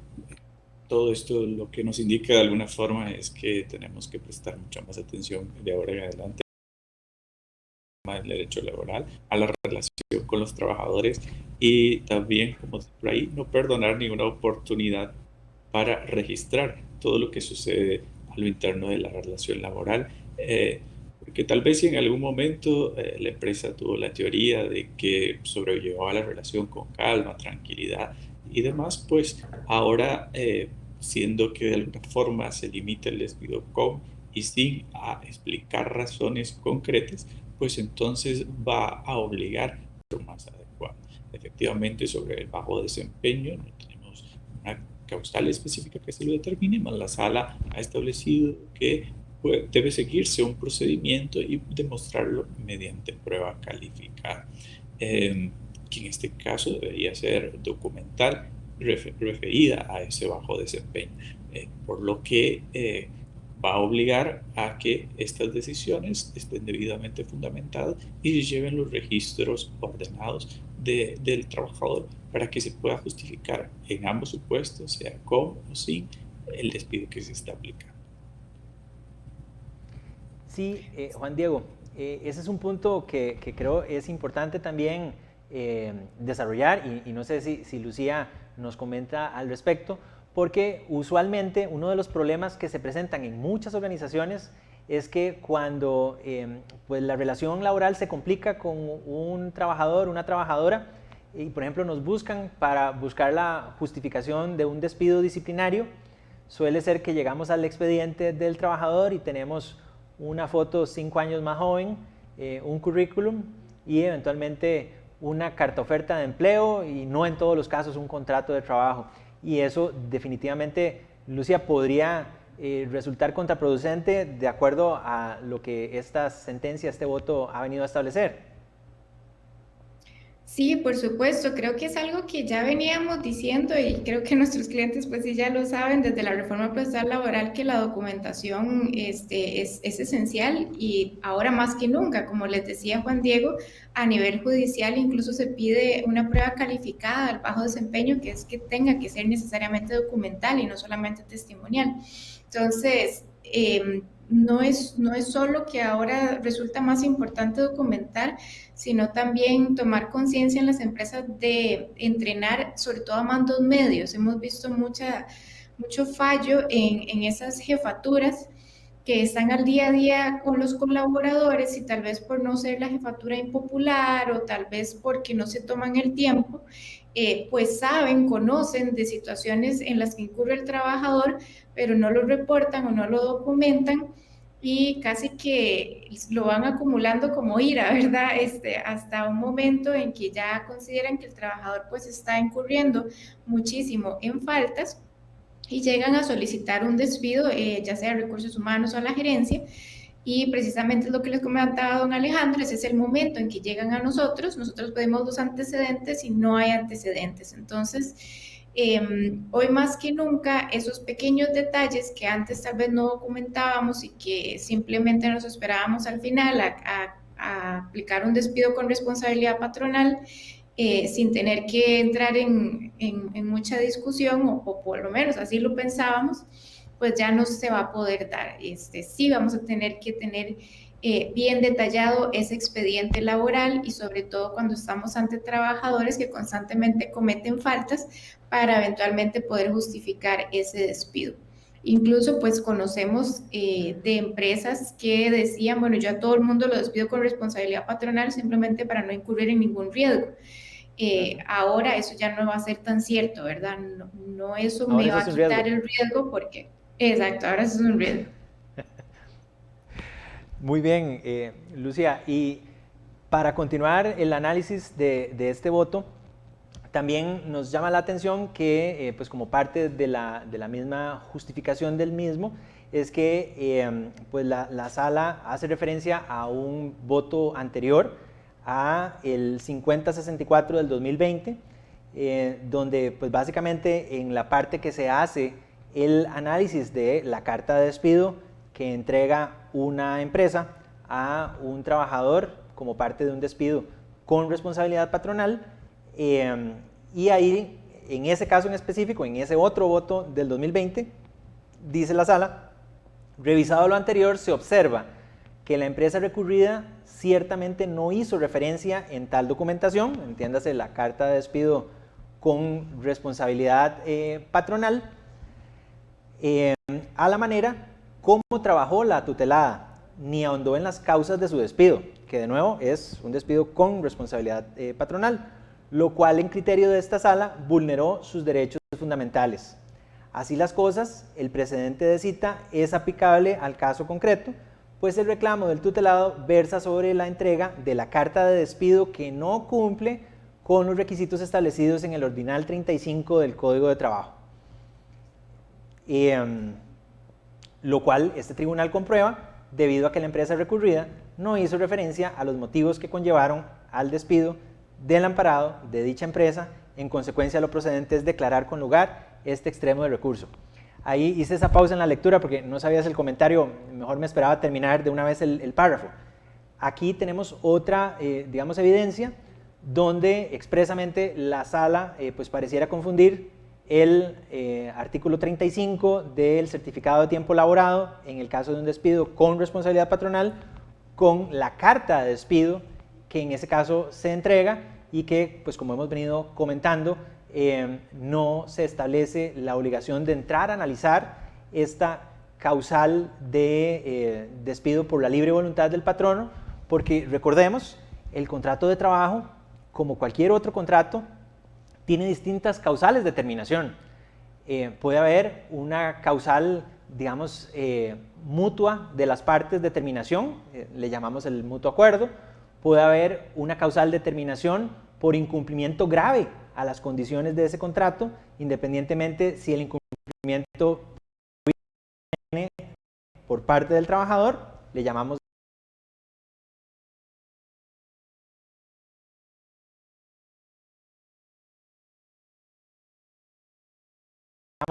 todo esto lo que nos indica de alguna forma es que tenemos que prestar mucha más atención de ahora en adelante al derecho laboral, a la relación con los trabajadores y también, como por ahí, no perdonar ninguna oportunidad para registrar todo lo que sucede a lo interno de la relación laboral, porque tal vez si en algún momento la empresa tuvo la teoría de que sobrellevaba la relación con calma, tranquilidad y demás, pues ahora, siendo que de alguna forma se limita el despido con y sin a explicar razones concretas, pues entonces va a obligar a ser más adecuado. Efectivamente, sobre el bajo desempeño no tenemos una causal específica que se lo determine, más la sala ha establecido que debe seguirse un procedimiento y demostrarlo mediante prueba calificada, que en este caso debería ser documental referida a ese bajo desempeño, por lo que va a obligar a que estas decisiones estén debidamente fundamentadas y lleven los registros ordenados del trabajador para que se pueda justificar en ambos supuestos, sea con o sin el despido que se está aplicando. Sí, Juan Diego, ese es un punto que creo es importante también desarrollar y no sé si Lucía nos comenta al respecto, porque usualmente uno de los problemas que se presentan en muchas organizaciones es que cuando pues la relación laboral se complica con un trabajador, una trabajadora, y por ejemplo nos buscan para buscar la justificación de un despido disciplinario, suele ser que llegamos al expediente del trabajador y tenemos una foto 5 años más joven, un currículum y eventualmente una carta oferta de empleo, y no en todos los casos un contrato de trabajo. Y eso definitivamente, Lucia, podría resultar contraproducente de acuerdo a lo que esta sentencia, este voto ha venido a establecer. Sí, por supuesto, creo que es algo que ya veníamos diciendo y creo que nuestros clientes pues sí ya lo saben desde la reforma procesal laboral, que la documentación es esencial, y ahora más que nunca, como les decía Juan Diego, a nivel judicial incluso se pide una prueba calificada al bajo desempeño, que es que tenga que ser necesariamente documental y no solamente testimonial. Entonces, no es solo que ahora resulta más importante documentar, sino también tomar conciencia en las empresas de entrenar, sobre todo a mandos medios. Hemos visto mucho fallo en esas jefaturas que están al día a día con los colaboradores, y tal vez por no ser la jefatura impopular o tal vez porque no se toman el tiempo, pues conocen de situaciones en las que incurre el trabajador, pero no lo reportan o no lo documentan, y casi que lo van acumulando como ira, ¿verdad? Hasta un momento en que ya consideran que el trabajador pues está incurriendo muchísimo en faltas y llegan a solicitar un despido, ya sea a recursos humanos o a la gerencia. Y precisamente es lo que les comentaba don Alejandro, ese es el momento en que llegan a nosotros pedimos los antecedentes y no hay antecedentes. Entonces, hoy más que nunca, esos pequeños detalles que antes tal vez no documentábamos y que simplemente nos esperábamos al final a aplicar un despido con responsabilidad patronal, sin tener que entrar en mucha discusión, o por lo menos así lo pensábamos, pues ya no se va a poder dar. Sí vamos a tener que tener bien detallado ese expediente laboral, y sobre todo cuando estamos ante trabajadores que constantemente cometen faltas, para eventualmente poder justificar ese despido. Incluso pues conocemos de empresas que decían, bueno, yo a todo el mundo lo despido con responsabilidad patronal simplemente para no incurrir en ningún riesgo. Ahora eso ya no va a ser tan cierto, ¿verdad? No eso ahora me va a quitar el riesgo, porque, exacto, ahora eso es un riesgo. Muy bien, Lucía, y para continuar el análisis de este voto, también nos llama la atención que, pues como parte de la misma justificación del mismo, es que pues la sala hace referencia a un voto anterior, a el 5064 del 2020, donde pues básicamente en la parte que se hace el análisis de la carta de despido que entrega una empresa a un trabajador como parte de un despido con responsabilidad patronal, y ahí, en ese caso en específico, en ese otro voto del 2020, dice la sala, revisado lo anterior, se observa que la empresa recurrida ciertamente no hizo referencia en tal documentación, entiéndase la carta de despido con responsabilidad patronal, a la manera como trabajó la tutelada, ni ahondó en las causas de su despido, que de nuevo es un despido con responsabilidad patronal, lo cual en criterio de esta sala vulneró sus derechos fundamentales. Así las cosas, el precedente de cita es aplicable al caso concreto, pues el reclamo del tutelado versa sobre la entrega de la carta de despido que no cumple con los requisitos establecidos en el Ordinal 35 del Código de Trabajo. Lo cual este tribunal comprueba debido a que la empresa recurrida no hizo referencia a los motivos que conllevaron al despido del amparado de dicha empresa. En consecuencia, lo procedente es declarar con lugar este extremo de recurso. Ahí hice esa pausa en la lectura porque no sabías el comentario, mejor me esperaba terminar de una vez el párrafo. Aquí tenemos otra, digamos, evidencia donde expresamente la sala pues pareciera confundir el artículo 35 del certificado de tiempo laborado en el caso de un despido con responsabilidad patronal con la carta de despido que en ese caso se entrega y que, pues como hemos venido comentando, no se establece la obligación de entrar a analizar esta causal de despido por la libre voluntad del patrono, porque recordemos, el contrato de trabajo, como cualquier otro contrato, tiene distintas causales de terminación. Puede haber una causal, digamos, mutua de las partes de terminación, le llamamos el mutuo acuerdo. Puede haber una causal de terminación por incumplimiento grave a las condiciones de ese contrato, independientemente si el incumplimiento viene por parte del trabajador, le llamamos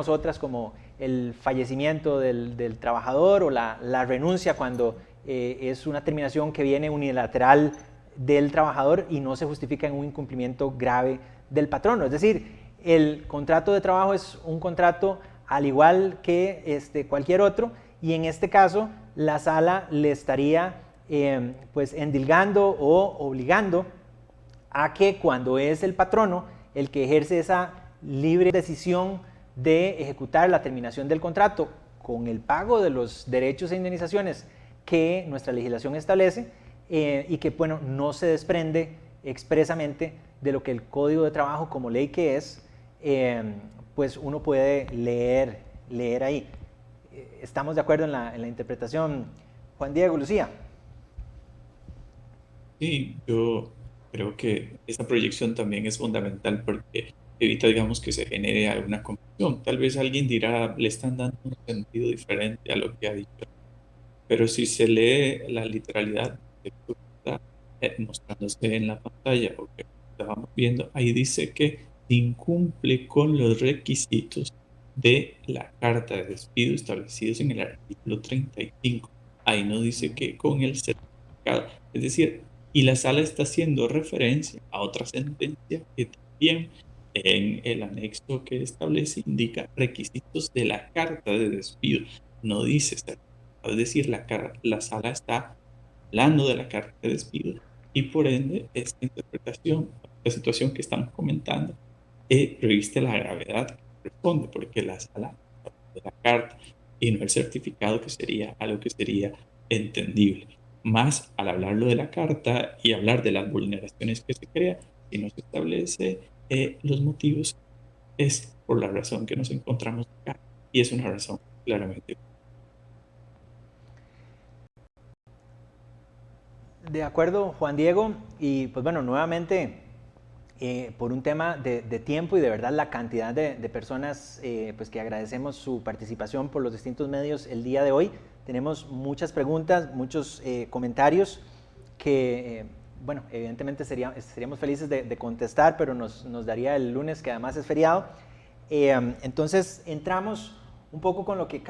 otras como el fallecimiento del trabajador o la renuncia cuando es una terminación que viene unilateral del trabajador y no se justifica en un incumplimiento grave del patrono. Es decir, el contrato de trabajo es un contrato al igual que cualquier otro, y en este caso la sala le estaría pues endilgando o obligando a que cuando es el patrono el que ejerce esa libre decisión de ejecutar la terminación del contrato con el pago de los derechos e indemnizaciones que nuestra legislación establece, y que, bueno, no se desprende expresamente de lo que el Código de Trabajo, como ley que es, pues uno puede leer ahí. ¿Estamos de acuerdo en la interpretación, Juan Diego, Lucía? Sí, yo creo que esa proyección también es fundamental porque evita, digamos, que se genere alguna confusión. Tal vez alguien dirá, le están dando un sentido diferente a lo que ha dicho. Pero si se lee la literalidad que está mostrándose en la pantalla o que estábamos viendo, ahí dice que incumple con los requisitos de la carta de despido establecidos en el artículo 35. Ahí no dice que con el certificado. Es decir, y la sala está haciendo referencia a otra sentencia que también en el anexo que establece indica requisitos de la carta de despido. No dice certificado. Es decir, la sala está hablando de la carta de despido y por ende esta interpretación, la situación que estamos comentando, reviste la gravedad que corresponde, porque la sala habla de la carta y no el certificado, que sería algo que sería entendible. Más al hablarlo de la carta y hablar de las vulneraciones que se crean, si no se establece los motivos, es por la razón que nos encontramos acá, y es una razón claramente. De acuerdo, Juan Diego, y pues bueno, nuevamente, por un tema de tiempo y de verdad la cantidad de personas, pues que agradecemos su participación por los distintos medios el día de hoy. Tenemos muchas preguntas, muchos comentarios que, bueno, evidentemente seríamos felices de contestar, pero nos daría el lunes, que además es feriado. Entonces, entramos un poco con lo que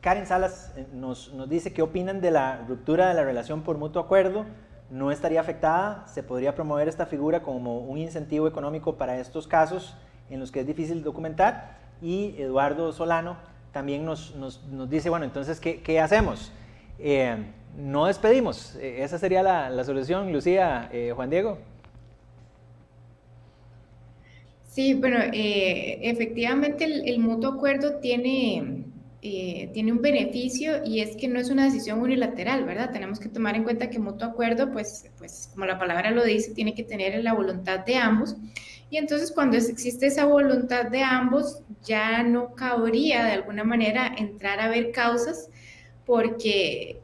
Karen Salas nos dice qué opinan de la ruptura de la relación por mutuo acuerdo. No estaría afectada, se podría promover esta figura como un incentivo económico para estos casos en los que es difícil documentar. Y Eduardo Solano también nos dice, bueno, entonces, ¿qué hacemos? No despedimos, esa sería la solución, Lucía, Juan Diego. Sí, bueno, efectivamente el mutuo acuerdo tiene un beneficio, y es que no es una decisión unilateral, ¿verdad? Tenemos que tomar en cuenta que mutuo acuerdo, pues como la palabra lo dice, tiene que tener la voluntad de ambos, y entonces cuando existe esa voluntad de ambos, ya no cabría de alguna manera entrar a ver causas, porque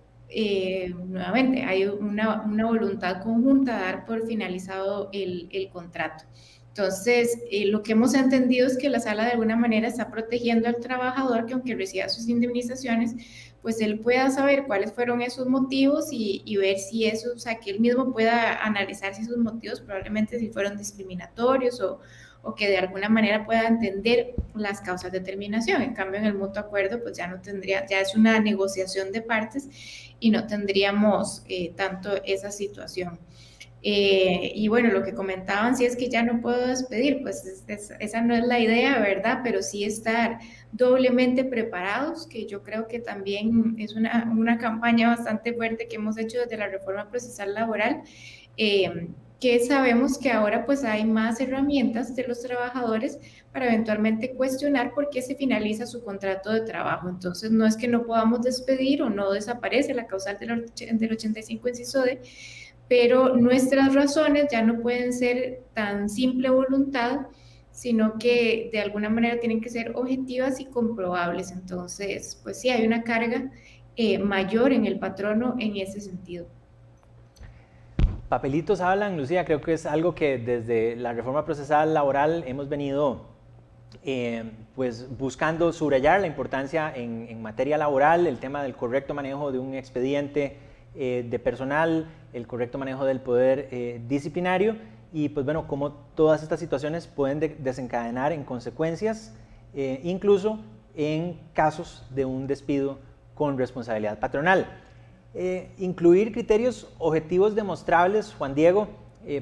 nuevamente hay una voluntad conjunta de dar por finalizado el contrato. Entonces, lo que hemos entendido es que la sala de alguna manera está protegiendo al trabajador, que aunque reciba sus indemnizaciones, pues él pueda saber cuáles fueron esos motivos y ver si eso, o sea, que él mismo pueda analizar si esos motivos probablemente si fueron discriminatorios o que de alguna manera pueda entender las causas de terminación. En cambio, en el mutuo acuerdo, pues ya no tendría, ya es una negociación de partes y no tendríamos tanto esa situación. Y bueno, lo que comentaban, si es que ya no puedo despedir, pues esa no es la idea, ¿verdad? Pero sí estar doblemente preparados, que yo creo que también es una campaña bastante fuerte que hemos hecho desde la reforma procesal laboral, que sabemos que ahora pues hay más herramientas de los trabajadores para eventualmente cuestionar por qué se finaliza su contrato de trabajo. Entonces, no es que no podamos despedir o no desaparece la causal del 85 inciso D, pero nuestras razones ya no pueden ser tan simple voluntad, sino que de alguna manera tienen que ser objetivas y comprobables. Entonces, pues sí, hay una carga mayor en el patrono en ese sentido. Papelitos hablan, Lucía, creo que es algo que desde la reforma procesal laboral hemos venido pues buscando subrayar la importancia en materia laboral, el tema del correcto manejo de un expediente de personal, el correcto manejo del poder disciplinario y pues bueno, cómo todas estas situaciones pueden desencadenar en consecuencias, incluso en casos de un despido con responsabilidad patronal. Incluir criterios objetivos demostrables, Juan Diego,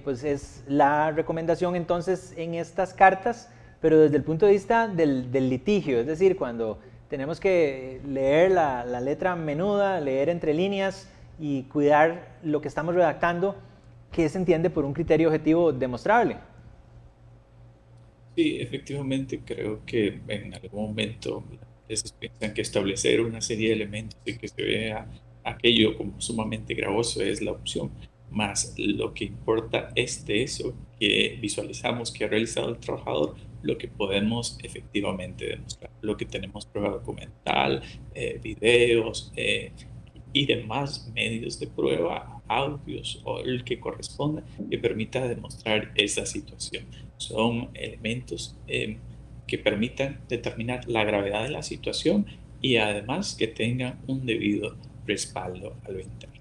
pues es la recomendación entonces en estas cartas, pero desde el punto de vista del litigio, es decir, cuando tenemos que leer la letra menuda, leer entre líneas y cuidar lo que estamos redactando, ¿qué se entiende por un criterio objetivo demostrable? Sí, efectivamente, creo que en algún momento las piensan que establecer una serie de elementos y que se vea aquello como sumamente gravoso es la opción, más lo que importa es de eso que visualizamos que ha realizado el trabajador, lo que podemos efectivamente demostrar, lo que tenemos prueba documental, videos y demás medios de prueba, audios o el que corresponda, que permita demostrar esa situación. Son elementos que permitan determinar la gravedad de la situación y además que tengan un debido respaldo a lo interno.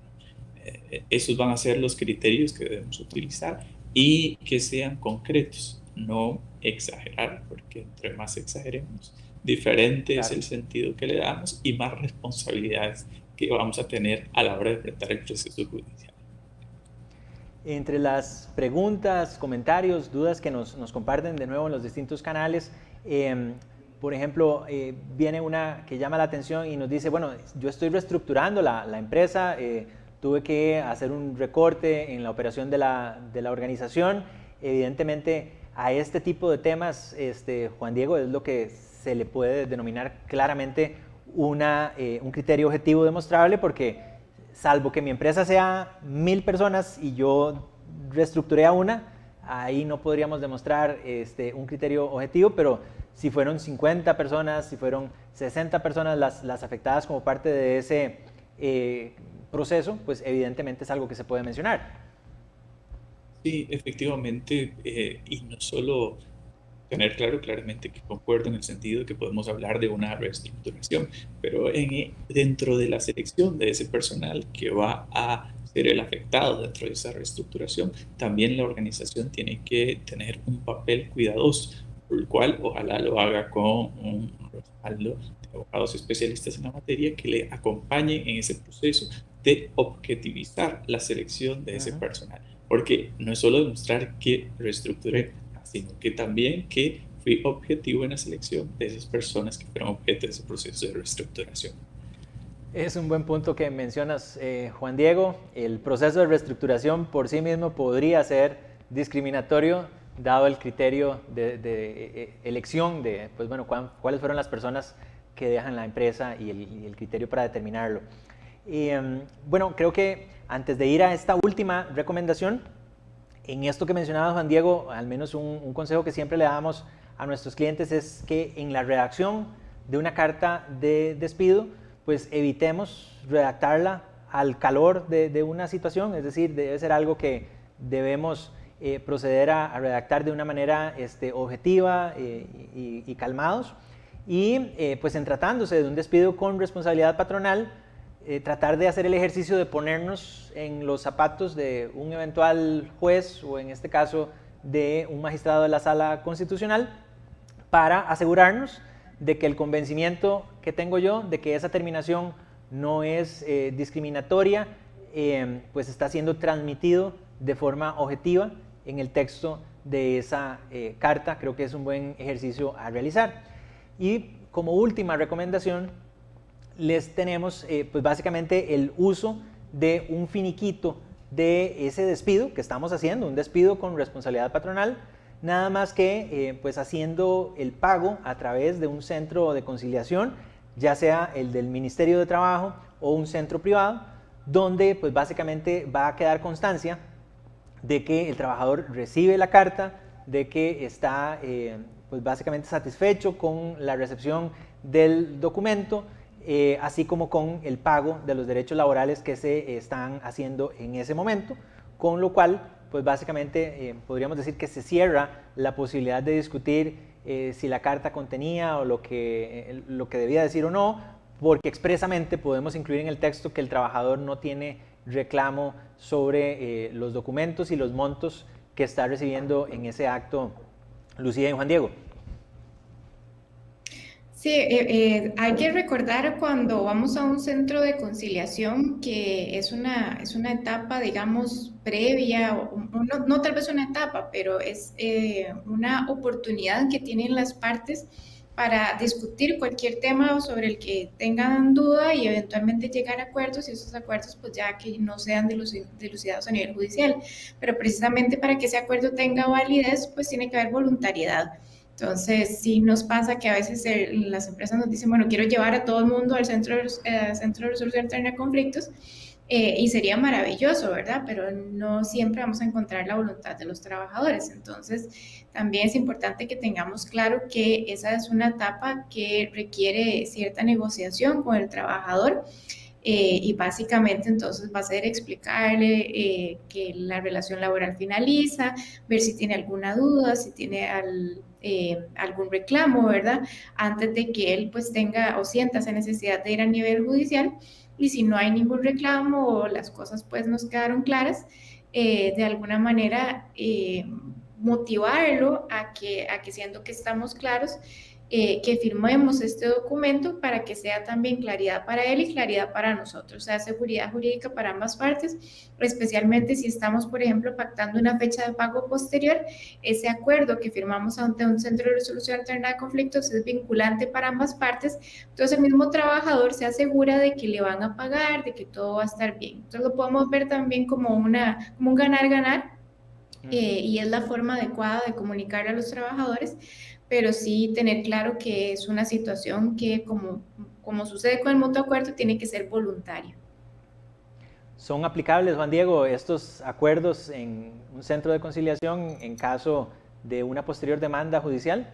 Esos van a ser los criterios que debemos utilizar y que sean concretos, no exagerar, porque entre más exageremos, diferente es el sentido que le damos y más responsabilidades que vamos a tener a la hora de enfrentar el proceso judicial. Entre las preguntas, comentarios, dudas que nos comparten de nuevo en los distintos canales, por ejemplo, viene una que llama la atención y nos dice, bueno, yo estoy reestructurando la empresa, tuve que hacer un recorte en la operación de la organización. Evidentemente, a este tipo de temas, Juan Diego, es lo que se le puede denominar claramente un criterio objetivo demostrable, porque salvo que mi empresa sea 1000 personas y yo reestructuré a una, ahí no podríamos demostrar un criterio objetivo, pero si fueron 50 personas, si fueron 60 personas las afectadas como parte de ese proceso, pues evidentemente es algo que se puede mencionar. Sí, efectivamente, y no solo tener claramente que concuerdo en el sentido de que podemos hablar de una reestructuración, pero dentro de la selección de ese personal que va a ser el afectado dentro de esa reestructuración, también la organización tiene que tener un papel cuidadoso, por el cual ojalá lo haga con un respaldo de abogados especialistas en la materia que le acompañen en ese proceso de objetivizar la selección de ese personal, porque no es solo demostrar que reestructuré, sino que también que fui objetivo en la selección de esas personas que fueron objeto de ese proceso de reestructuración. Es un buen punto que mencionas, Juan Diego. El proceso de reestructuración por sí mismo podría ser discriminatorio, dado el criterio de elección de, pues bueno, cuáles fueron las personas que dejan la empresa y el criterio para determinarlo. Bueno, creo que antes de ir a esta última recomendación, en esto que mencionaba Juan Diego, al menos un consejo que siempre le damos a nuestros clientes es que en la redacción de una carta de despido, pues evitemos redactarla al calor de una situación, es decir, debe ser algo que debemos proceder a redactar de una manera objetiva y calmados. Y pues en tratándose de un despido con responsabilidad patronal, tratar de hacer el ejercicio de ponernos en los zapatos de un eventual juez o en este caso de un magistrado de la Sala Constitucional para asegurarnos de que el convencimiento que tengo yo de que esa terminación no es discriminatoria, pues está siendo transmitido de forma objetiva en el texto de esa carta. Creo que es un buen ejercicio a realizar. Y como última recomendación, les tenemos pues básicamente el uso de un finiquito de ese despido que estamos haciendo, un despido con responsabilidad patronal, nada más que pues haciendo el pago a través de un centro de conciliación, ya sea el del Ministerio de Trabajo o un centro privado, donde pues básicamente va a quedar constancia de que el trabajador recibe la carta, de que está pues básicamente satisfecho con la recepción del documento, así como con el pago de los derechos laborales que se están haciendo en ese momento, con lo cual pues básicamente podríamos decir que se cierra la posibilidad de discutir si la carta contenía o lo que debía decir o no, porque expresamente podemos incluir en el texto que el trabajador no tiene reclamo sobre los documentos y los montos que está recibiendo en ese acto. Lucía y Juan Diego. Sí, hay que recordar cuando vamos a un centro de conciliación que es una etapa, digamos, previa, no tal vez una etapa, pero es una oportunidad que tienen las partes para discutir cualquier tema sobre el que tengan duda y eventualmente llegar a acuerdos, y esos acuerdos pues ya que no sean dilucidados a nivel judicial. Pero precisamente para que ese acuerdo tenga validez, pues tiene que haber voluntariedad. Entonces, sí nos pasa que a veces las empresas nos dicen, bueno, quiero llevar a todo el mundo al centro de resolución alterna de conflictos, y sería maravilloso, ¿verdad? Pero no siempre vamos a encontrar la voluntad de los trabajadores. Entonces, también es importante que tengamos claro que esa es una etapa que requiere cierta negociación con el trabajador. Y básicamente entonces va a ser explicarle que la relación laboral finaliza, ver si tiene alguna duda, si tiene algún reclamo, ¿verdad? Antes de que él pues tenga o sienta esa necesidad de ir a nivel judicial. Y si no hay ningún reclamo o las cosas pues nos quedaron claras, de alguna manera motivarlo a que siendo que estamos claros, que firmemos este documento para que sea también claridad para él y claridad para nosotros, o sea, seguridad jurídica para ambas partes, especialmente si estamos, por ejemplo, pactando una fecha de pago posterior. Ese acuerdo que firmamos ante un centro de resolución alterna de conflictos es vinculante para ambas partes, entonces el mismo trabajador se asegura de que le van a pagar, de que todo va a estar bien. Entonces lo podemos ver también como un ganar-ganar, y es la forma adecuada de comunicar a los trabajadores, pero sí tener claro que es una situación que, como sucede con el mutuo acuerdo, tiene que ser voluntario. ¿Son aplicables, Juan Diego, estos acuerdos en un centro de conciliación en caso de una posterior demanda judicial?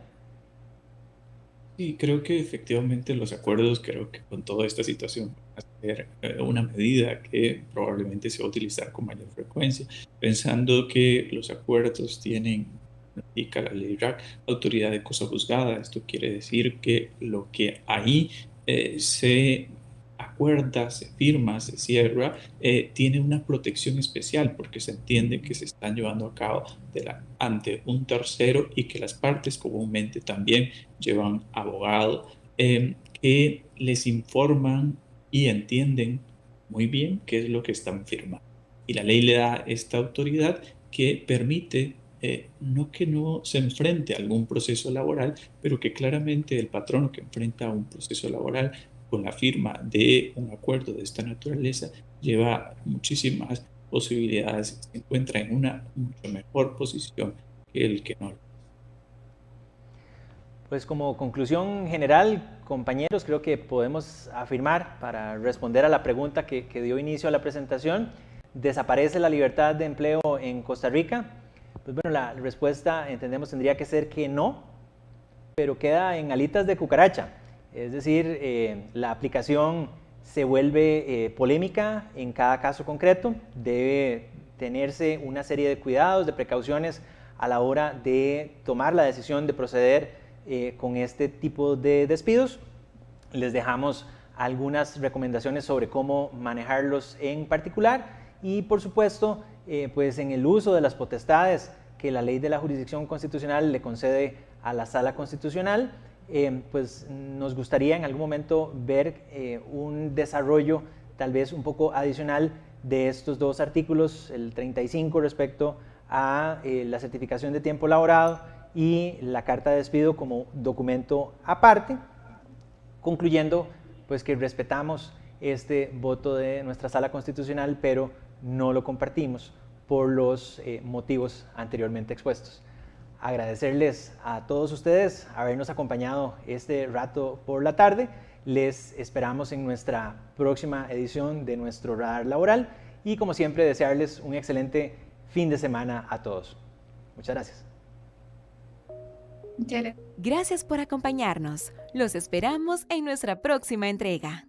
Sí, creo que efectivamente los acuerdos, creo que con toda esta situación va a ser una medida que probablemente se va a utilizar con mayor frecuencia, pensando que los acuerdos tienen, indica la ley RAC, autoridad de cosa juzgada. Esto quiere decir que lo que ahí se acuerda, se firma, se cierra, tiene una protección especial porque se entiende que se están llevando a cabo ante un tercero y que las partes comúnmente también llevan abogado que les informan y entienden muy bien qué es lo que están firmando. Y la ley le da esta autoridad que permite no que no se enfrente a algún proceso laboral, pero que claramente el patrono que enfrenta a un proceso laboral con la firma de un acuerdo de esta naturaleza lleva muchísimas posibilidades, se encuentra en una mucho mejor posición que el que no lo. Pues como conclusión general, compañeros, creo que podemos afirmar, para responder a la pregunta que dio inicio a la presentación, ¿desaparece la libertad de empleo en Costa Rica? Pues bueno, la respuesta entendemos tendría que ser que no, pero queda en alitas de cucaracha. Es decir, la aplicación se vuelve polémica en cada caso concreto, debe tenerse una serie de cuidados, de precauciones a la hora de tomar la decisión de proceder con este tipo de despidos. Les dejamos algunas recomendaciones sobre cómo manejarlos en particular y, por supuesto, pues en el uso de las potestades que la ley de la jurisdicción constitucional le concede a la Sala Constitucional. Pues nos gustaría en algún momento ver un desarrollo tal vez un poco adicional de estos dos artículos, el 35 respecto a la certificación de tiempo laborado y la carta de despido como documento aparte, concluyendo pues que respetamos este voto de nuestra Sala Constitucional, pero no lo compartimos por los motivos anteriormente expuestos. Agradecerles a todos ustedes habernos acompañado este rato por la tarde. Les esperamos en nuestra próxima edición de nuestro Radar Laboral y, como siempre, desearles un excelente fin de semana a todos. Muchas gracias. Gracias por acompañarnos. Los esperamos en nuestra próxima entrega.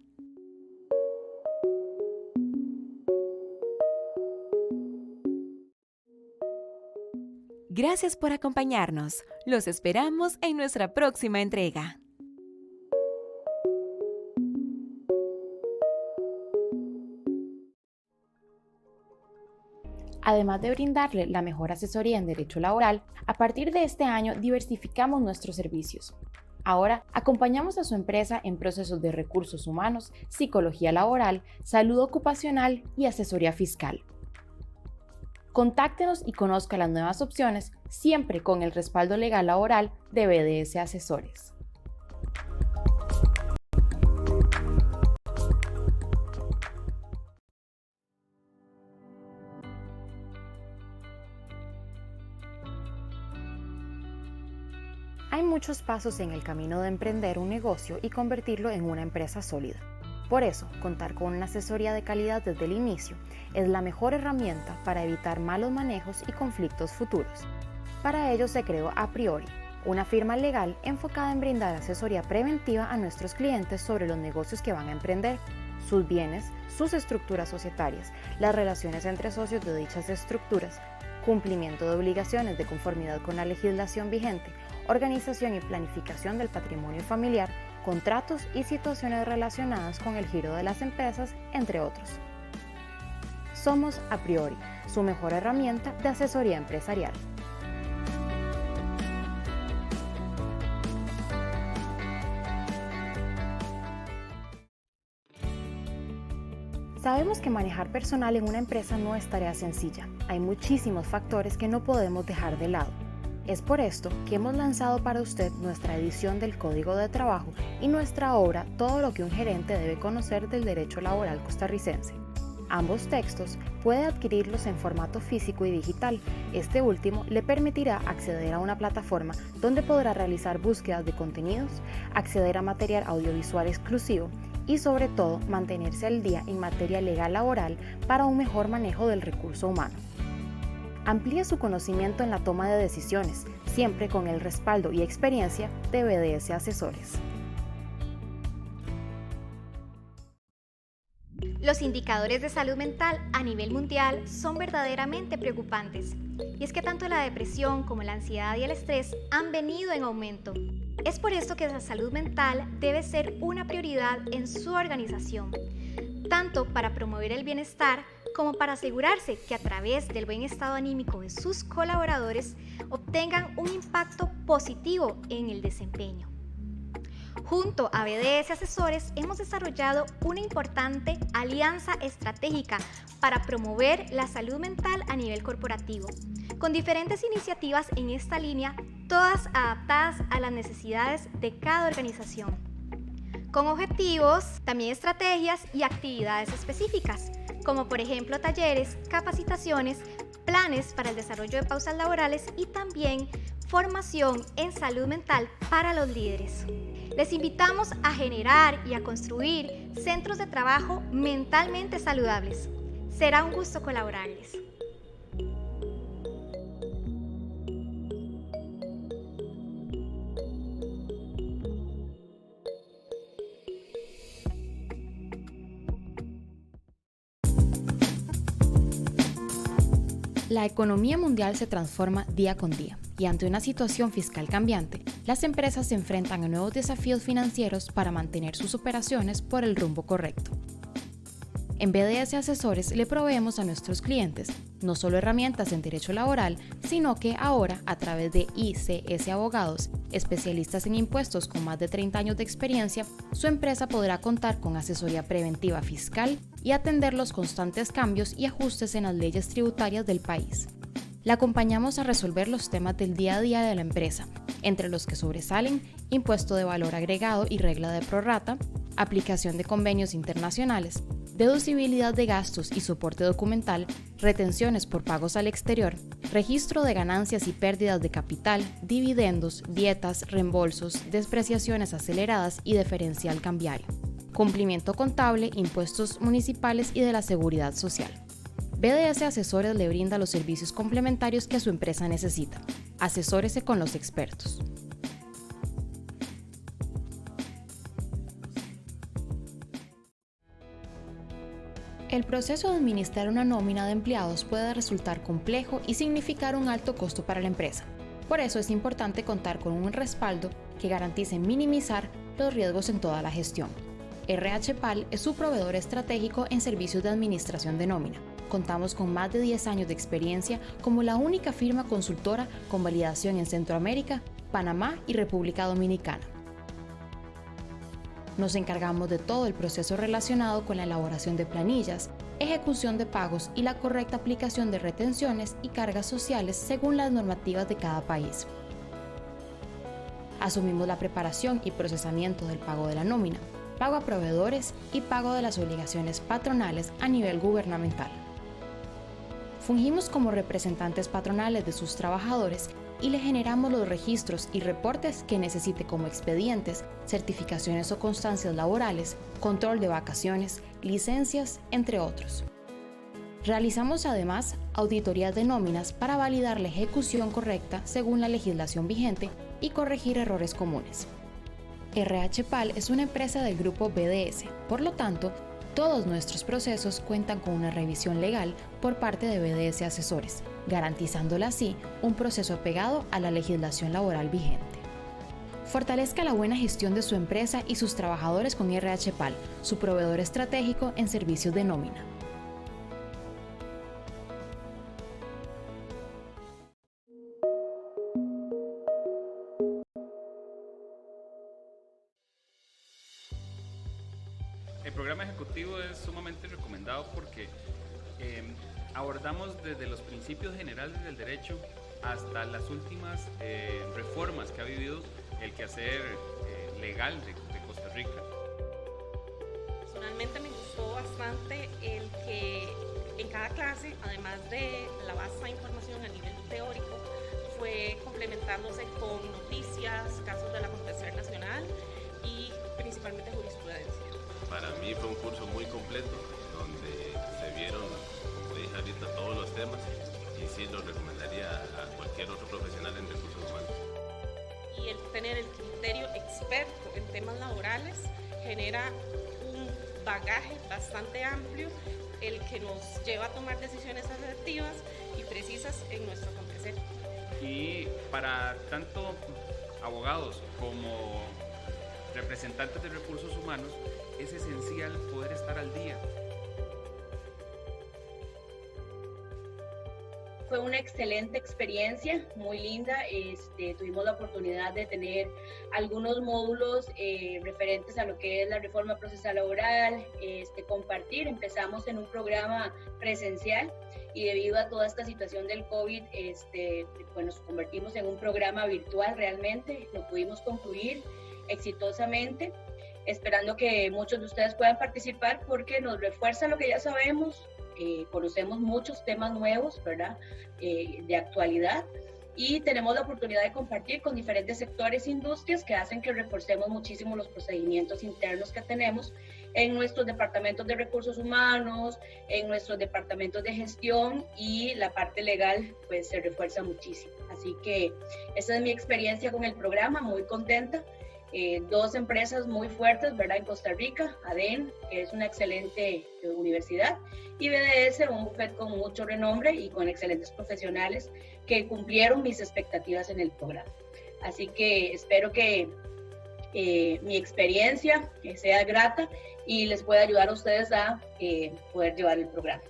Gracias por acompañarnos. Los esperamos en nuestra próxima entrega. Además de brindarle la mejor asesoría en derecho laboral, a partir de este año diversificamos nuestros servicios. Ahora acompañamos a su empresa en procesos de recursos humanos, psicología laboral, salud ocupacional y asesoría fiscal. Contáctenos y conozca las nuevas opciones, siempre con el respaldo legal laboral de BDS Asesores. Hay muchos pasos en el camino de emprender un negocio y convertirlo en una empresa sólida. Por eso, contar con una asesoría de calidad desde el inicio es la mejor herramienta para evitar malos manejos y conflictos futuros. Para ello se creó A Priori, una firma legal enfocada en brindar asesoría preventiva a nuestros clientes sobre los negocios que van a emprender, sus bienes, sus estructuras societarias, las relaciones entre socios de dichas estructuras, cumplimiento de obligaciones de conformidad con la legislación vigente, organización y planificación del patrimonio familiar, contratos y situaciones relacionadas con el giro de las empresas, entre otros. Somos A Priori, su mejor herramienta de asesoría empresarial. Sabemos que manejar personal en una empresa no es tarea sencilla. Hay muchísimos factores que no podemos dejar de lado. Es por esto que hemos lanzado para usted nuestra edición del Código de Trabajo y nuestra obra Todo lo que un gerente debe conocer del derecho laboral costarricense. Ambos textos puede adquirirlos en formato físico y digital. Este último le permitirá acceder a una plataforma donde podrá realizar búsquedas de contenidos, acceder a material audiovisual exclusivo y, sobre todo, mantenerse al día en materia legal laboral para un mejor manejo del recurso humano. Amplíe su conocimiento en la toma de decisiones, siempre con el respaldo y experiencia de BDS Asesores. Los indicadores de salud mental a nivel mundial son verdaderamente preocupantes. Y es que tanto la depresión como la ansiedad y el estrés han venido en aumento. Es por esto que la salud mental debe ser una prioridad en su organización, tanto para promover el bienestar como para asegurarse que a través del buen estado anímico de sus colaboradores obtengan un impacto positivo en el desempeño. Junto a BDS Asesores hemos desarrollado una importante alianza estratégica para promover la salud mental a nivel corporativo, con diferentes iniciativas en esta línea, todas adaptadas a las necesidades de cada organización, con objetivos, también estrategias y actividades específicas, como por ejemplo talleres, capacitaciones, planes para el desarrollo de pausas laborales y también formación en salud mental para los líderes. Les invitamos a generar y a construir centros de trabajo mentalmente saludables. Será un gusto colaborarles. La economía mundial se transforma día con día y ante una situación fiscal cambiante, las empresas se enfrentan a nuevos desafíos financieros para mantener sus operaciones por el rumbo correcto. En BDS Asesores le proveemos a nuestros clientes no solo herramientas en derecho laboral, sino que ahora, a través de ICS Abogados, especialistas en impuestos con más de 30 años de experiencia, su empresa podrá contar con asesoría preventiva fiscal y atender los constantes cambios y ajustes en las leyes tributarias del país. Le acompañamos a resolver los temas del día a día de la empresa, entre los que sobresalen impuesto de valor agregado y regla de prorrata, aplicación de convenios internacionales, deducibilidad de gastos y soporte documental, retenciones por pagos al exterior, registro de ganancias y pérdidas de capital, dividendos, dietas, reembolsos, despreciaciones aceleradas y diferencial cambiario, cumplimiento contable, impuestos municipales y de la seguridad social. BDS Asesores le brinda los servicios complementarios que su empresa necesita. Asesórese con los expertos. El proceso de administrar una nómina de empleados puede resultar complejo y significar un alto costo para la empresa. Por eso es importante contar con un respaldo que garantice minimizar los riesgos en toda la gestión. RH PAL es su proveedor estratégico en servicios de administración de nómina. Contamos con más de 10 años de experiencia como la única firma consultora con validación en Centroamérica, Panamá y República Dominicana. Nos encargamos de todo el proceso relacionado con la elaboración de planillas, ejecución de pagos y la correcta aplicación de retenciones y cargas sociales según las normativas de cada país. Asumimos la preparación y procesamiento del pago de la nómina, pago a proveedores y pago de las obligaciones patronales a nivel gubernamental. Fungimos como representantes patronales de sus trabajadores y le generamos los registros y reportes que necesite como expedientes, certificaciones o constancias laborales, control de vacaciones, licencias, entre otros. Realizamos además auditorías de nóminas para validar la ejecución correcta según la legislación vigente y corregir errores comunes. RH PAL es una empresa del grupo BDS, por lo tanto, todos nuestros procesos cuentan con una revisión legal por parte de BDS Asesores, garantizándole así un proceso apegado a la legislación laboral vigente. Fortalezca la buena gestión de su empresa y sus trabajadores con RH PAL, su proveedor estratégico en servicios de nómina. El programa ejecutivo es sumamente recomendado porque abordamos desde los principios generales del derecho hasta las últimas reformas que ha vivido el quehacer legal de Costa Rica. Personalmente me gustó bastante el que en cada clase, además de la vasta información a nivel teórico, fue complementándose con noticias, casos del acontecer nacional y principalmente jurisprudencia. Para mí fue un curso muy completo donde se vieron, como dije ahorita, todos los temas y sí lo recomendaría a cualquier otro profesional en recursos humanos. Y el tener el criterio experto en temas laborales genera un bagaje bastante amplio, el que nos lleva a tomar decisiones asertivas y precisas en nuestro acontecer. Y para tanto abogados como representantes de recursos humanos, es esencial poder estar al día. Fue una excelente experiencia, muy linda. Tuvimos la oportunidad de tener algunos módulos referentes a lo que es la reforma procesal laboral, compartir. Empezamos en un programa presencial y debido a toda esta situación del COVID, pues nos convertimos en un programa virtual realmente. Lo pudimos concluir exitosamente, esperando que muchos de ustedes puedan participar porque nos refuerza lo que ya sabemos. Conocemos muchos temas nuevos, ¿verdad? De actualidad, y tenemos la oportunidad de compartir con diferentes sectores e industrias que hacen que reforcemos muchísimo los procedimientos internos que tenemos en nuestros departamentos de recursos humanos, en nuestros departamentos de gestión, y la parte legal pues se refuerza muchísimo. Así que esa es mi experiencia con el programa, muy contenta. Dos empresas muy fuertes, ¿verdad? En Costa Rica, ADEN, que es una excelente universidad, y BDS, un bufete con mucho renombre y con excelentes profesionales que cumplieron mis expectativas en el programa. Así que espero que mi experiencia sea grata y les pueda ayudar a ustedes a poder llevar el programa.